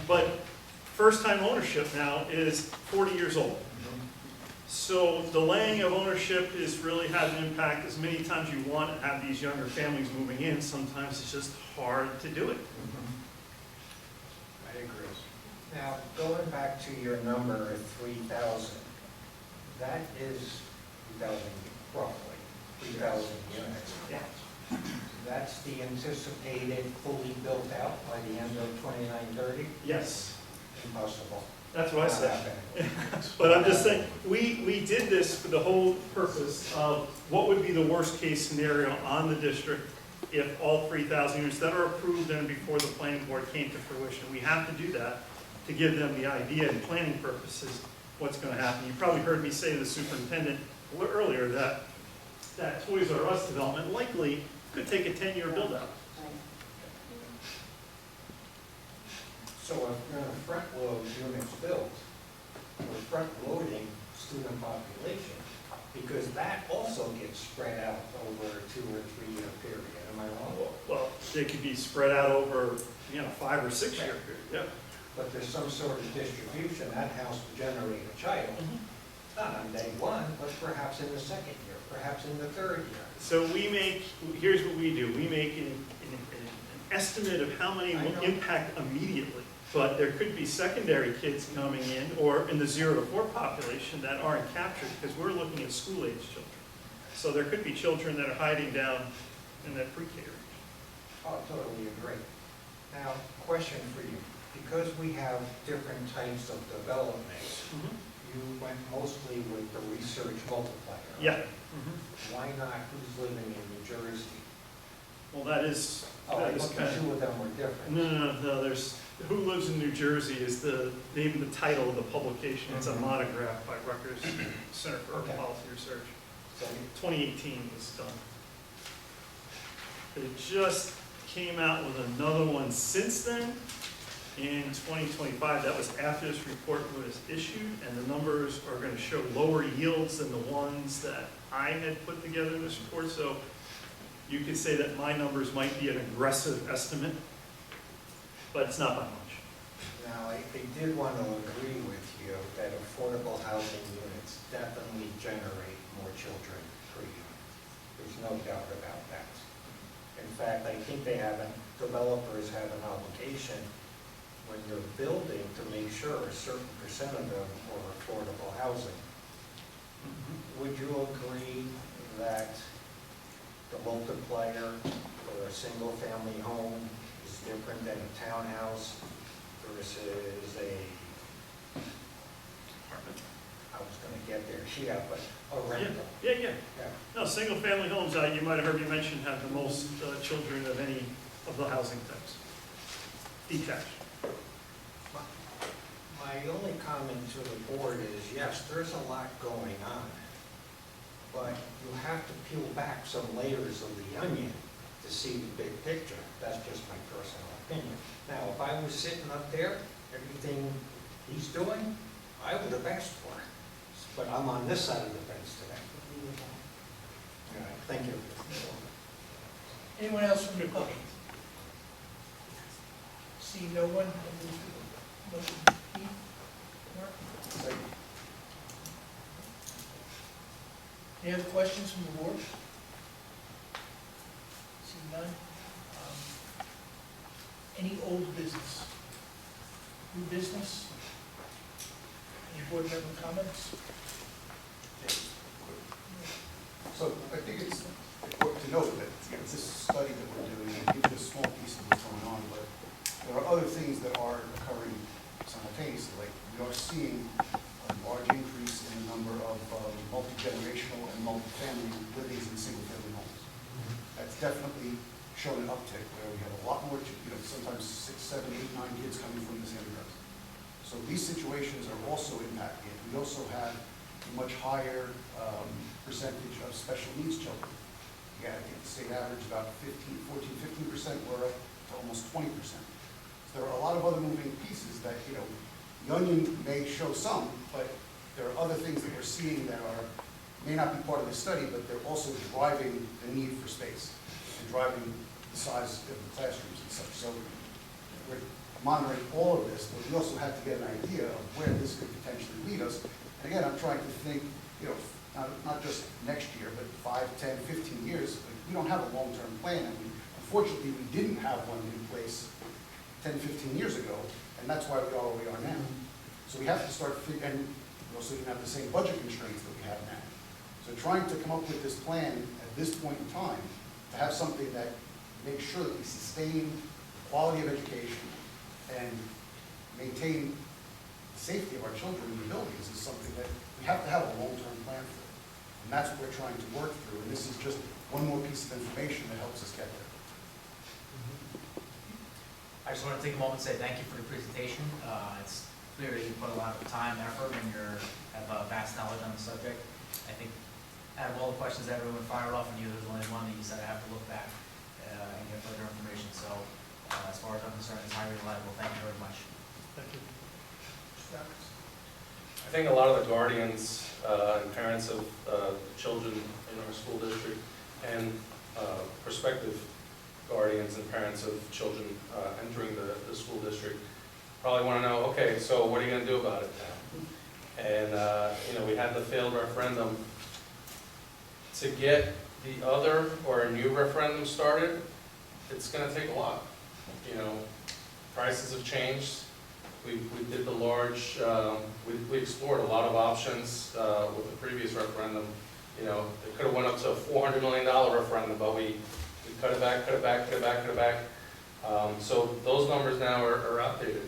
But first-time ownership now is 40 years old. So delaying of ownership really has an impact. As many times you want to have these younger families moving in, sometimes it's just hard to do it. I agree. Now, going back to your number of 3,000, that is 3,000 roughly, 3,000 units. Yeah. That's the anticipated fully built out by the end of 2930? Yes, Impossible. that's what I Not said. happening. But I'm just saying, we did this for the whole purpose of what would be the worst-case scenario on the district if all 3,000 units that are approved and before the planning board came to fruition. We have to do that to give them the idea and planning purposes what's going to happen. You probably heard me say to the superintendent earlier that Toys R Us development likely could take a 10-year build-out. So if we're going to front load units built, we're front loading student population, because that also gets spread out over a 2 or 3 year period. Am I wrong? Well, they could be spread out over, 5 or 6 year period, yeah. But there's some sort of distribution. That house will generate a child, not on day one, but perhaps in the second year, perhaps in the third year. So here's what we do. We make an estimate of how many will impact immediately. But there could be secondary kids coming in, or in the 0 to 4 population that aren't captured, because we're looking at school-age children. So there could be children that are hiding down in that pre-K range. Oh, totally agree. Now, question for you. Because we have different types of developments, you went mostly with the research multiplier. right? Yeah. Why not who's living in New Jersey? Well, that is Oh, I kind thought the of. two of them were different. No, there's, Who Lives in New Jersey is the name of the title of the publication. It's a Mhm. monograph by Rutgers Center for Okay. Policy Research. So 2018 was done. They just came out with another one since then in 2025. That was after this report was issued, and the numbers are going to show lower yields than the ones that I had put together in this report. So you could say that my numbers might be an aggressive estimate, but it's not by much. now, I did want to agree with you that affordable housing units definitely generate more children per unit. There's no doubt about that. In fact, I think developers have an obligation when they're building to make sure a certain percent of them are affordable housing. Would you agree that the multiplier for a single-family home is different than a townhouse versus I was gonna get there, yeah, but a rental? Yeah. Yeah. No, single-family homes, you might have heard me mention, have the most children of any of the housing types. Detached. My only comment to the board is, yes, there's a lot going on, but you have to peel back some layers of the onion to see the big picture. That's just my personal opinion. Now, if I was sitting up there, everything he's doing, I would have asked for it. But I'm on this side of the fence today. All right, thank you. Anyone else from the public? See no one? Motion. Keith? Mark? Any other questions from the board? See none? Any old business? New business? Any board member comments? So I think it's important to note that it's this study that we're doing, and gives you a small piece of what's going on, but there are other things that are occurring simultaneously. Like we are seeing a large increase in the number of multi-generational and multi-family livings in single-family homes. That's definitely shown an uptick where we have a lot more, sometimes 6, 7, 8, 9 kids coming from the same address. So these situations are also impacting it. We also have a much higher percentage of special needs children. Again, I think the state average about 15%, we're up to almost 20%. So there are a lot of other moving pieces that, the onion may show some, but there are other things that we're seeing that may not be part of the study, but they're also driving the need for space and driving the size of the classrooms and such. So we're monitoring all of this, but we also have to get an idea of where this could potentially lead us. And again, I'm trying to think, not just next year, but 5, 10, 15 years. We don't have a long-term plan. I mean, unfortunately, we didn't have one in place 10, 15 years ago, and that's why we are where we are now. So we have to start and we also didn't have the same budget constraints that we have now. So trying to come up with this plan at this point in time, to have something that makes sure that we sustain the quality of education and maintain the safety of our children in the buildings is something that we have to have a long-term plan for. And that's what we're trying to work through, and this is just one more piece of information that helps us get there. I just want to take a moment and say thank you for the presentation. It's clear that you put a lot of time, effort, and you have vast knowledge on the subject. I think out of all the questions that everyone fired off on you, there's only one that you said I have to look back and get further information. So as far as I'm concerned, it's highly reliable. Thank you very much. Thank you. I think a lot of the guardians and parents of children in our school district and prospective guardians and parents of children entering the school district probably want to know, okay, so what are you going to do about it now? And, we had the failed referendum. To get the other or a new referendum started, it's going to take a lot. Prices have changed. We did the large, we explored a lot of options with the previous referendum. It could have went up to a $400 million referendum, but we cut it back. So those numbers now are outdated,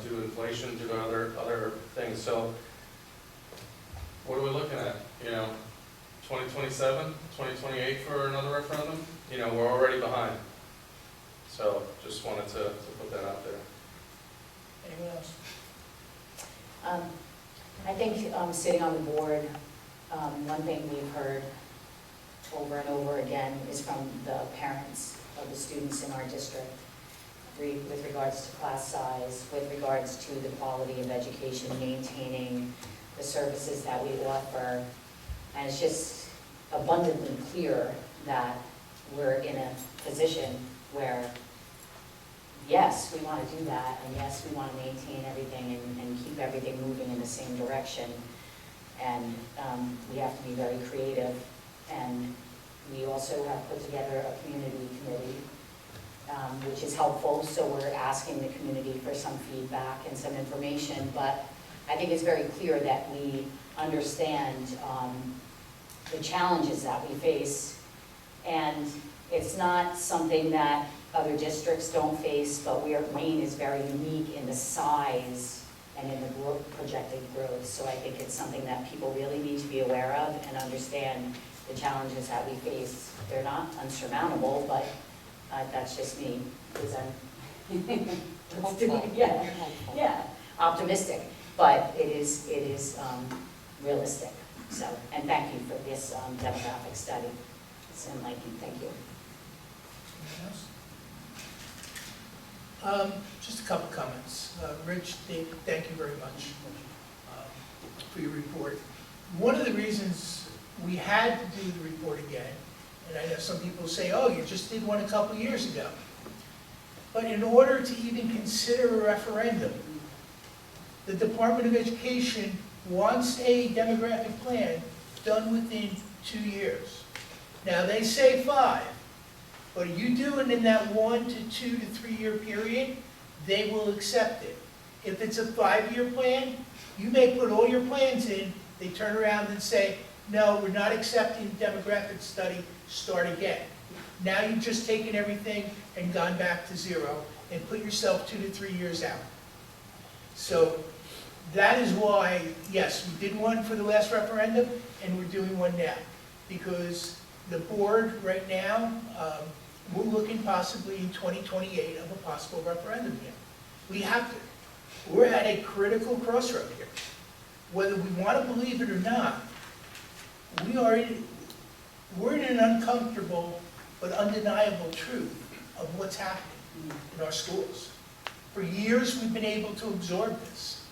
due to inflation, due to other things. So what are we looking at? 2027, 2028 for another referendum? We're already behind. So just wanted to put that out there. Anyone else? I think sitting on the board, one thing we've heard over and over again is from the parents of the students in our district with regards to class size, with regards to the quality of education, maintaining the services that we offer. And it's just abundantly clear that we're in a position where, yes, we want to do that, and yes, we want to maintain everything and keep everything moving in the same direction. And we have to be very creative. And we also have put together a community committee, which is helpful. So we're asking the community for some feedback and some information. But I think it's very clear that we understand the challenges that we face. And it's not something that other districts don't face, but Maine is very unique in the size and in the projected growth. So I think it's something that people really need to be aware of and understand the challenges that we face. They're not unsurmountable, but that's just me, because I'm yeah, optimistic, but it is realistic. So, and thank you for this demographic study. It's enlightening. Thank you. Anyone else? Just a couple comments. Rich, Dave, thank you very much for your report. One of the reasons we had to do the report again, and I know some people say, oh, you just did one a couple years ago. But in order to even consider a referendum, the Department of Education wants a demographic plan done within 2 years. Now, they say 5, but you do it in that 1 to 2 to 3 year period, they will accept it. If it's a 5-year plan, you may put all your plans in, they turn around and say, no, we're not accepting the demographic study, start again. Now you've just taken everything and gone back to 0 and put yourself 2 to 3 years out. So that is why, yes, we did one for the last referendum and we're doing one now. Because the board right now, we're looking possibly in 2028 of a possible referendum here. We have to. We're at a critical crossroad here. Whether we want to believe it or not, we're in an uncomfortable but undeniable truth of what's happening in our schools. For years, we've been able to absorb this,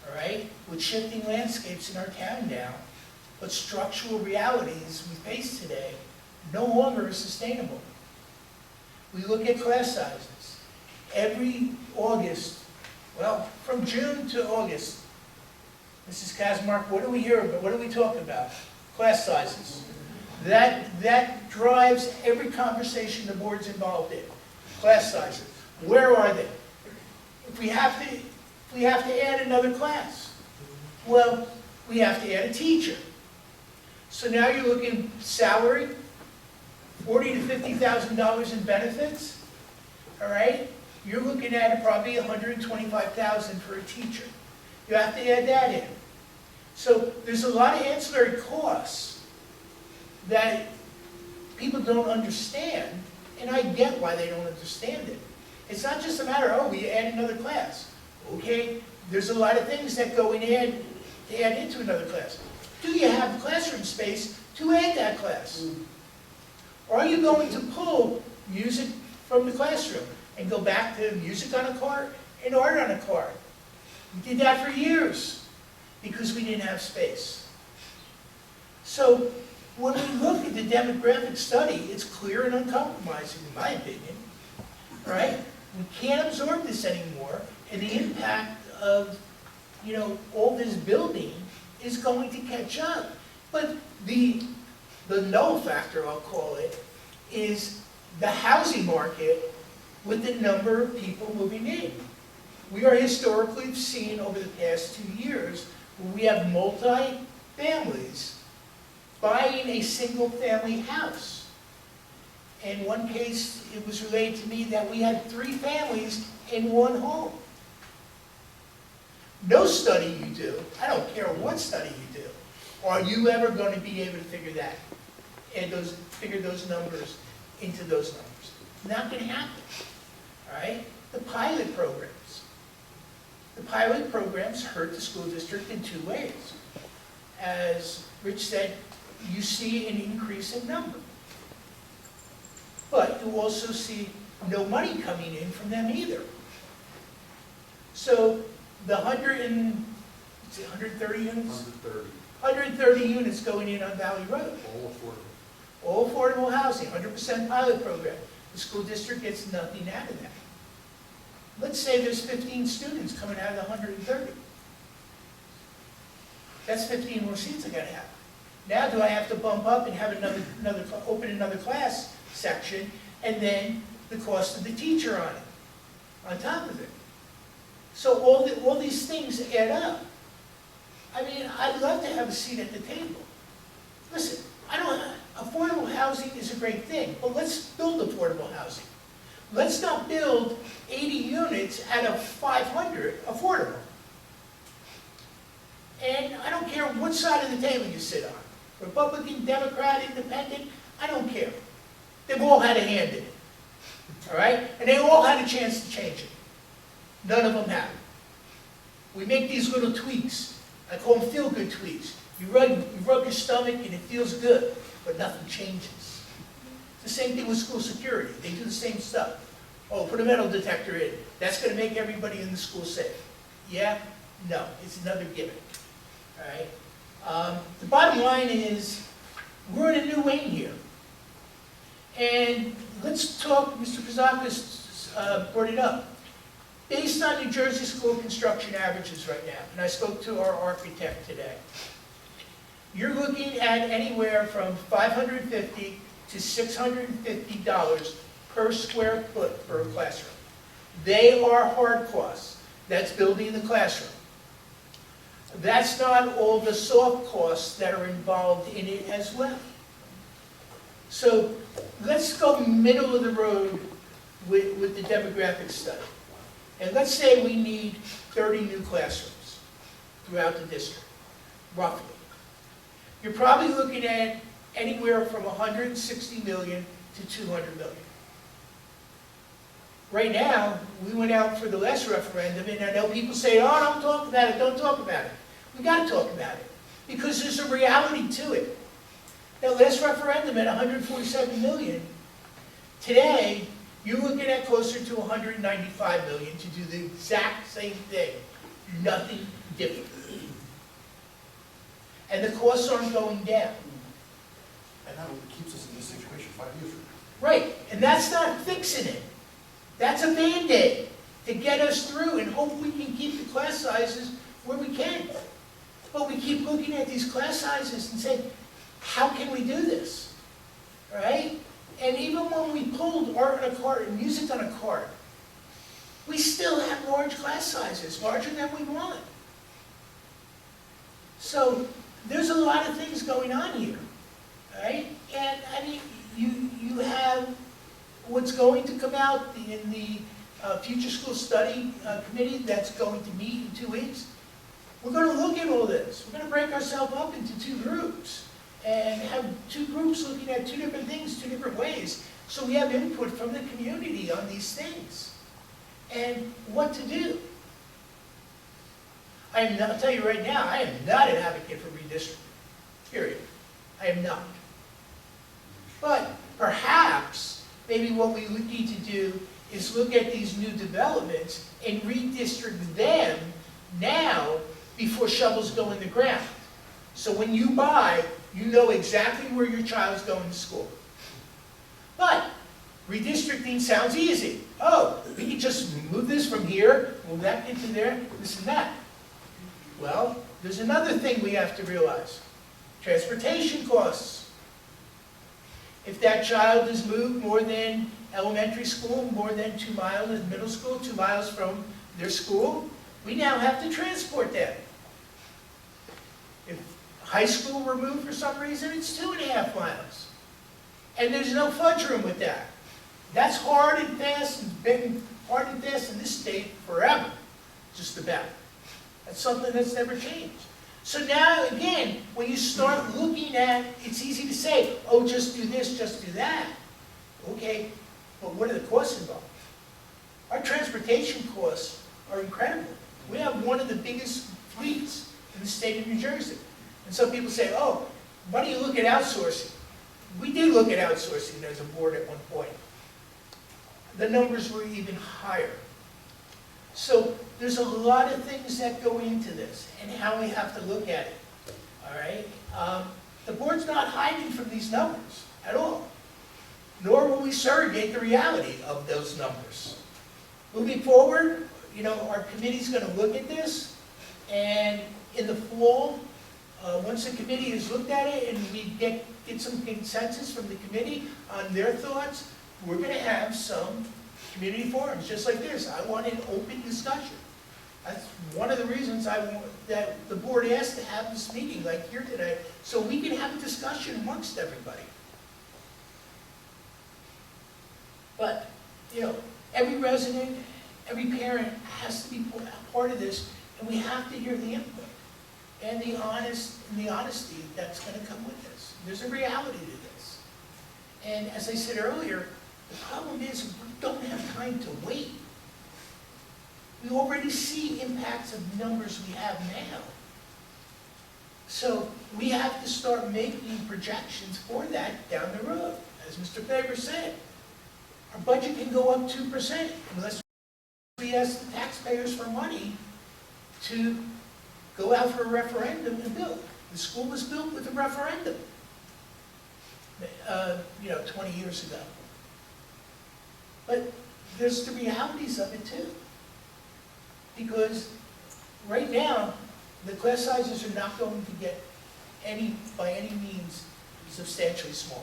all right, with shifting landscapes in our town now, but structural realities we face today no longer are sustainable. We look at class sizes. Every August, well, from June to August, Mrs. Kazmark, what do we hear about? What do we talk about? Class sizes. That drives every conversation the board's involved in. Class sizes. Where are they? If we have to add another class, well, we have to add a teacher. So now you're looking salary, $40,000 to $50,000 in benefits. All right, you're looking at probably $125,000 for a teacher. You have to add that in. So there's a lot of ancillary costs that people don't understand, and I get why they don't understand it. It's not just a matter of, oh, we add another class. Okay, there's a lot of things that go in to add into another class. Do you have classroom space to add that class? Or are you going to pull music from the classroom and go back to music on a card and art on a card? We did that for years because we didn't have space. So when we look at the demographic study, it's clear and uncompromising, in my opinion. Right? We can't absorb this anymore, and the impact of, all this building is going to catch up. But the null factor, I'll call it, is the housing market with the number of people moving in. We are historically seen over the past 2 years where we have multi-families buying a single-family house. In one case, it was relayed to me that we had 3 families in one home. No study you do, I don't care what study you do, Are you ever going to be able to figure that, and figure those numbers into those numbers? Not going to happen, all right? The pilot programs. The pilot programs hurt the school district in two ways. As Rich said, you see an increase in number. But you also see no money coming in from them either. So the 130 units? 130 units going in on Valley Road. All affordable housing, 100% pilot program. The school district gets nothing out of that. Let's say there's 15 students coming out of the 130. That's 15 more seats I gotta have. Now do I have to bump up and have open another class section, and then the cost of the teacher on it, on top of it? So all these things add up. I mean, I'd love to have a seat at the table. Listen, affordable housing is a great thing, but let's build affordable housing. Let's not build 80 units out of 500 affordable. And I don't care what side of the table you sit on. Republican, Democrat, Independent, I don't care. They've all had a hand in it, all right? And they all had a chance to change it. None of them have. We make these little tweaks. I call them feel-good tweaks. You rub your stomach and it feels good, but nothing changes. It's the same thing with school security. They do the same stuff. Oh, put a metal detector in. That's going to make everybody in the school safe. Yeah? No. It's another gimmick. All right? The bottom line is, we're in a new lane here. And let's talk, Mr. Pizakis brought it up. Based on New Jersey school construction averages right now, and I spoke to our architect today, you're looking at anywhere from $550 to $650 per square foot for a classroom. They are hard costs. That's building the classroom. That's not all the soft costs that are involved in it as well. So let's go middle of the road with the demographic study. And let's say we need 30 new classrooms throughout the district, roughly. You're probably looking at anywhere from 160 million to 200 million. Right now, we went out for the last referendum, and I know people say, oh, don't talk about it, don't talk about it. We got to talk about it, because there's a reality to it. That last referendum at 147 million, today, you're looking at closer to 195 million to do the exact same thing. Nothing different. And the costs aren't going down. And that keeps us in this situation 5 years from now. Right, and that's not fixing it. That's a Band-Aid to get us through and hope we can keep the class sizes where we can. But we keep looking at these class sizes and saying, how can we do this? All right? And even when we pulled art on a card and music on a card, we still have large class sizes, larger than we want. So there's a lot of things going on here, all right? And I mean, you have what's going to come out in the Future School Study Committee that's going to meet in 2 weeks. We're going to look at all this. We're going to break ourselves up into 2 groups and have 2 groups looking at 2 different things, 2 different ways, so we have input from the community on these things and what to do. I'll tell you right now, I am not an advocate for redistricting, period. I am not. But perhaps, maybe what we would need to do is look at these new developments and redistrict them now before shovels go in the ground. So when you buy, you know exactly where your child's going to school. But redistricting sounds easy. Oh, we can just move this from here, move that into there, this and that. Well, there's another thing we have to realize. Transportation costs. If that child is moved more than elementary school, more than 2 miles, in middle school, 2 miles from their school, we now have to transport them. If high school were moved for some reason, it's 2.5 miles. And there's no fudge room with that. That's hard and fast, and been hard and fast in this state forever, just about. That's something that's never changed. So now, again, when you start looking at, it's easy to say, oh, just do this, just do that. Okay, but what are the costs involved? Our transportation costs are incredible. We have one of the biggest fleets in the state of New Jersey. And some people say, oh, why do you look at outsourcing? We did look at outsourcing as a board at one point. The numbers were even higher. So there's a lot of things that go into this and how we have to look at it, all right? The board's not hiding from these numbers at all, nor will we surrogate the reality of those numbers. Moving forward, you know, our committee's going to look at this, and in the fall, once the committee has looked at it and we get some consensus from the committee on their thoughts, we're going to have some community forums, just like this. I want an open discussion. That's one of the reasons that the board asked to have this meeting like here today, so we can have a discussion amongst everybody. But, you know, every resident, every parent has to be part of this, and we have to hear the input and the honesty that's going to come with this. There's a reality to this. And as I said earlier, the problem is we don't have time to wait. We already see impacts of numbers we have now. So we have to start making projections for that down the road. As Mr. Faber said, our budget can go up 2% unless we ask the taxpayers for money to go out for a referendum and build. The school was built with a referendum, 20 years ago. But there's the realities of it too. Because right now, the class sizes are not going to get by any means substantially smaller.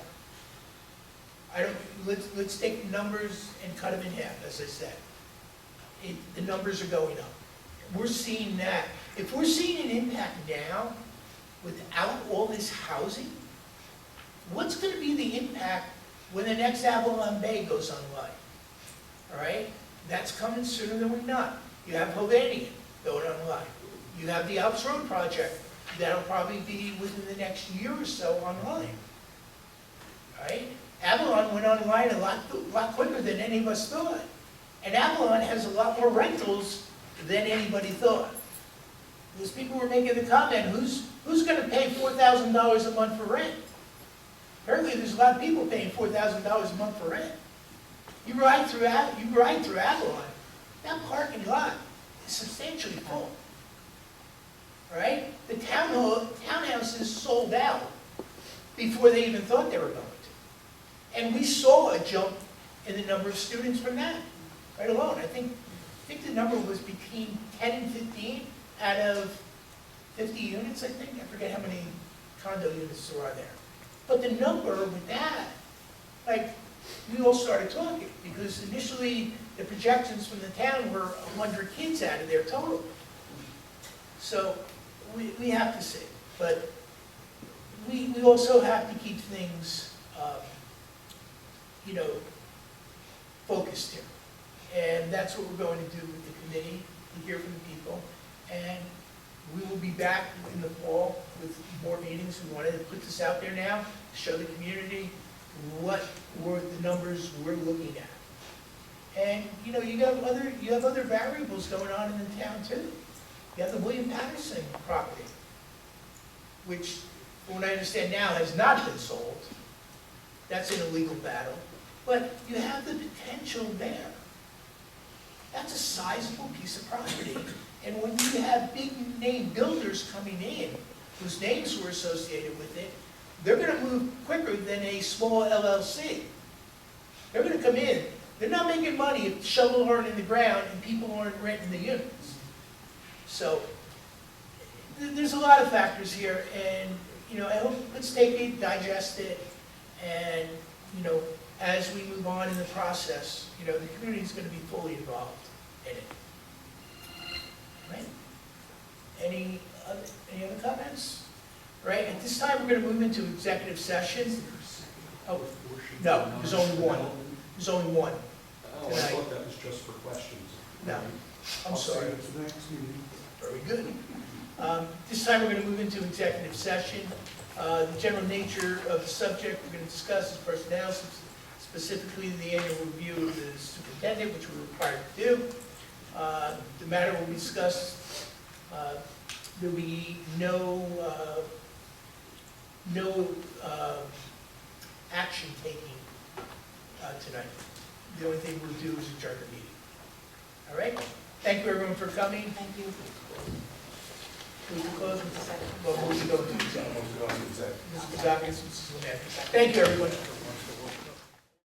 Let's take the numbers and cut them in half, as I said. The numbers are going up. We're seeing that. If we're seeing an impact now, without all this housing, what's going to be the impact when the next Avalon Bay goes online? All right? That's coming sooner than we're not. You have Hovanian going online. You have the Alps Road project. That'll probably be within the next year or so online. All right? Avalon went online a lot quicker than any of us thought. And Avalon has a lot more rentals than anybody thought. Those people were making the comment, who's going to pay $4,000 a month for rent? Apparently there's a lot of people paying $4,000 a month for rent. You ride through Avalon, that parking lot is substantially full. All right? The townhouses sold out before they even thought they were going to. And we saw a jump in the number of students from that, right alone. I think the number was between 10 and 15 out of 50 units, I think. I forget how many condo units there are there. But the number with that, like, we all started talking, because initially the projections from the town were 100 kids out of their total. So we have to see. But we also have to keep things, focused here. And that's what we're going to do with the committee, to hear from the people. And we will be back in the fall with more meetings. We wanted to put this out there now, to show the community what were the numbers we're looking at. And, you have other variables going on in the town too. You have the William Patterson property, which, from what I understand now, has not been sold. That's in a legal battle. But you have the potential there. That's a sizable piece of property. And when you have big name builders coming in, whose names were associated with it, they're going to move quicker than a small LLC. They're going to come in. They're not making money if shovels aren't in the ground and people aren't renting the units. So there's a lot of factors here, and I hope, let's take it, digest it, and as we move on in the process, the community is going to be fully involved in it. Right? Any other comments? Right, at this time, we're going to move into executive session. Oh, no, there's only one. There's only one. Oh, I thought that was just for questions. No, I'm I'll see sorry. you at the next meeting. Very good. This time, we're going to move into executive session. The general nature of the subject we're going to discuss is personnel, specifically the annual review of the superintendent, which we're required to do. The matter will be discussed. There will be no action taking tonight. The only thing we'll do is adjourn the meeting. All right? Thank you, everyone, for coming. Thank you. Move to close. Well, we'll go to executive. We'll go into exec. Mrs. Kazakis, Mrs. Lemay. Thank you, everyone.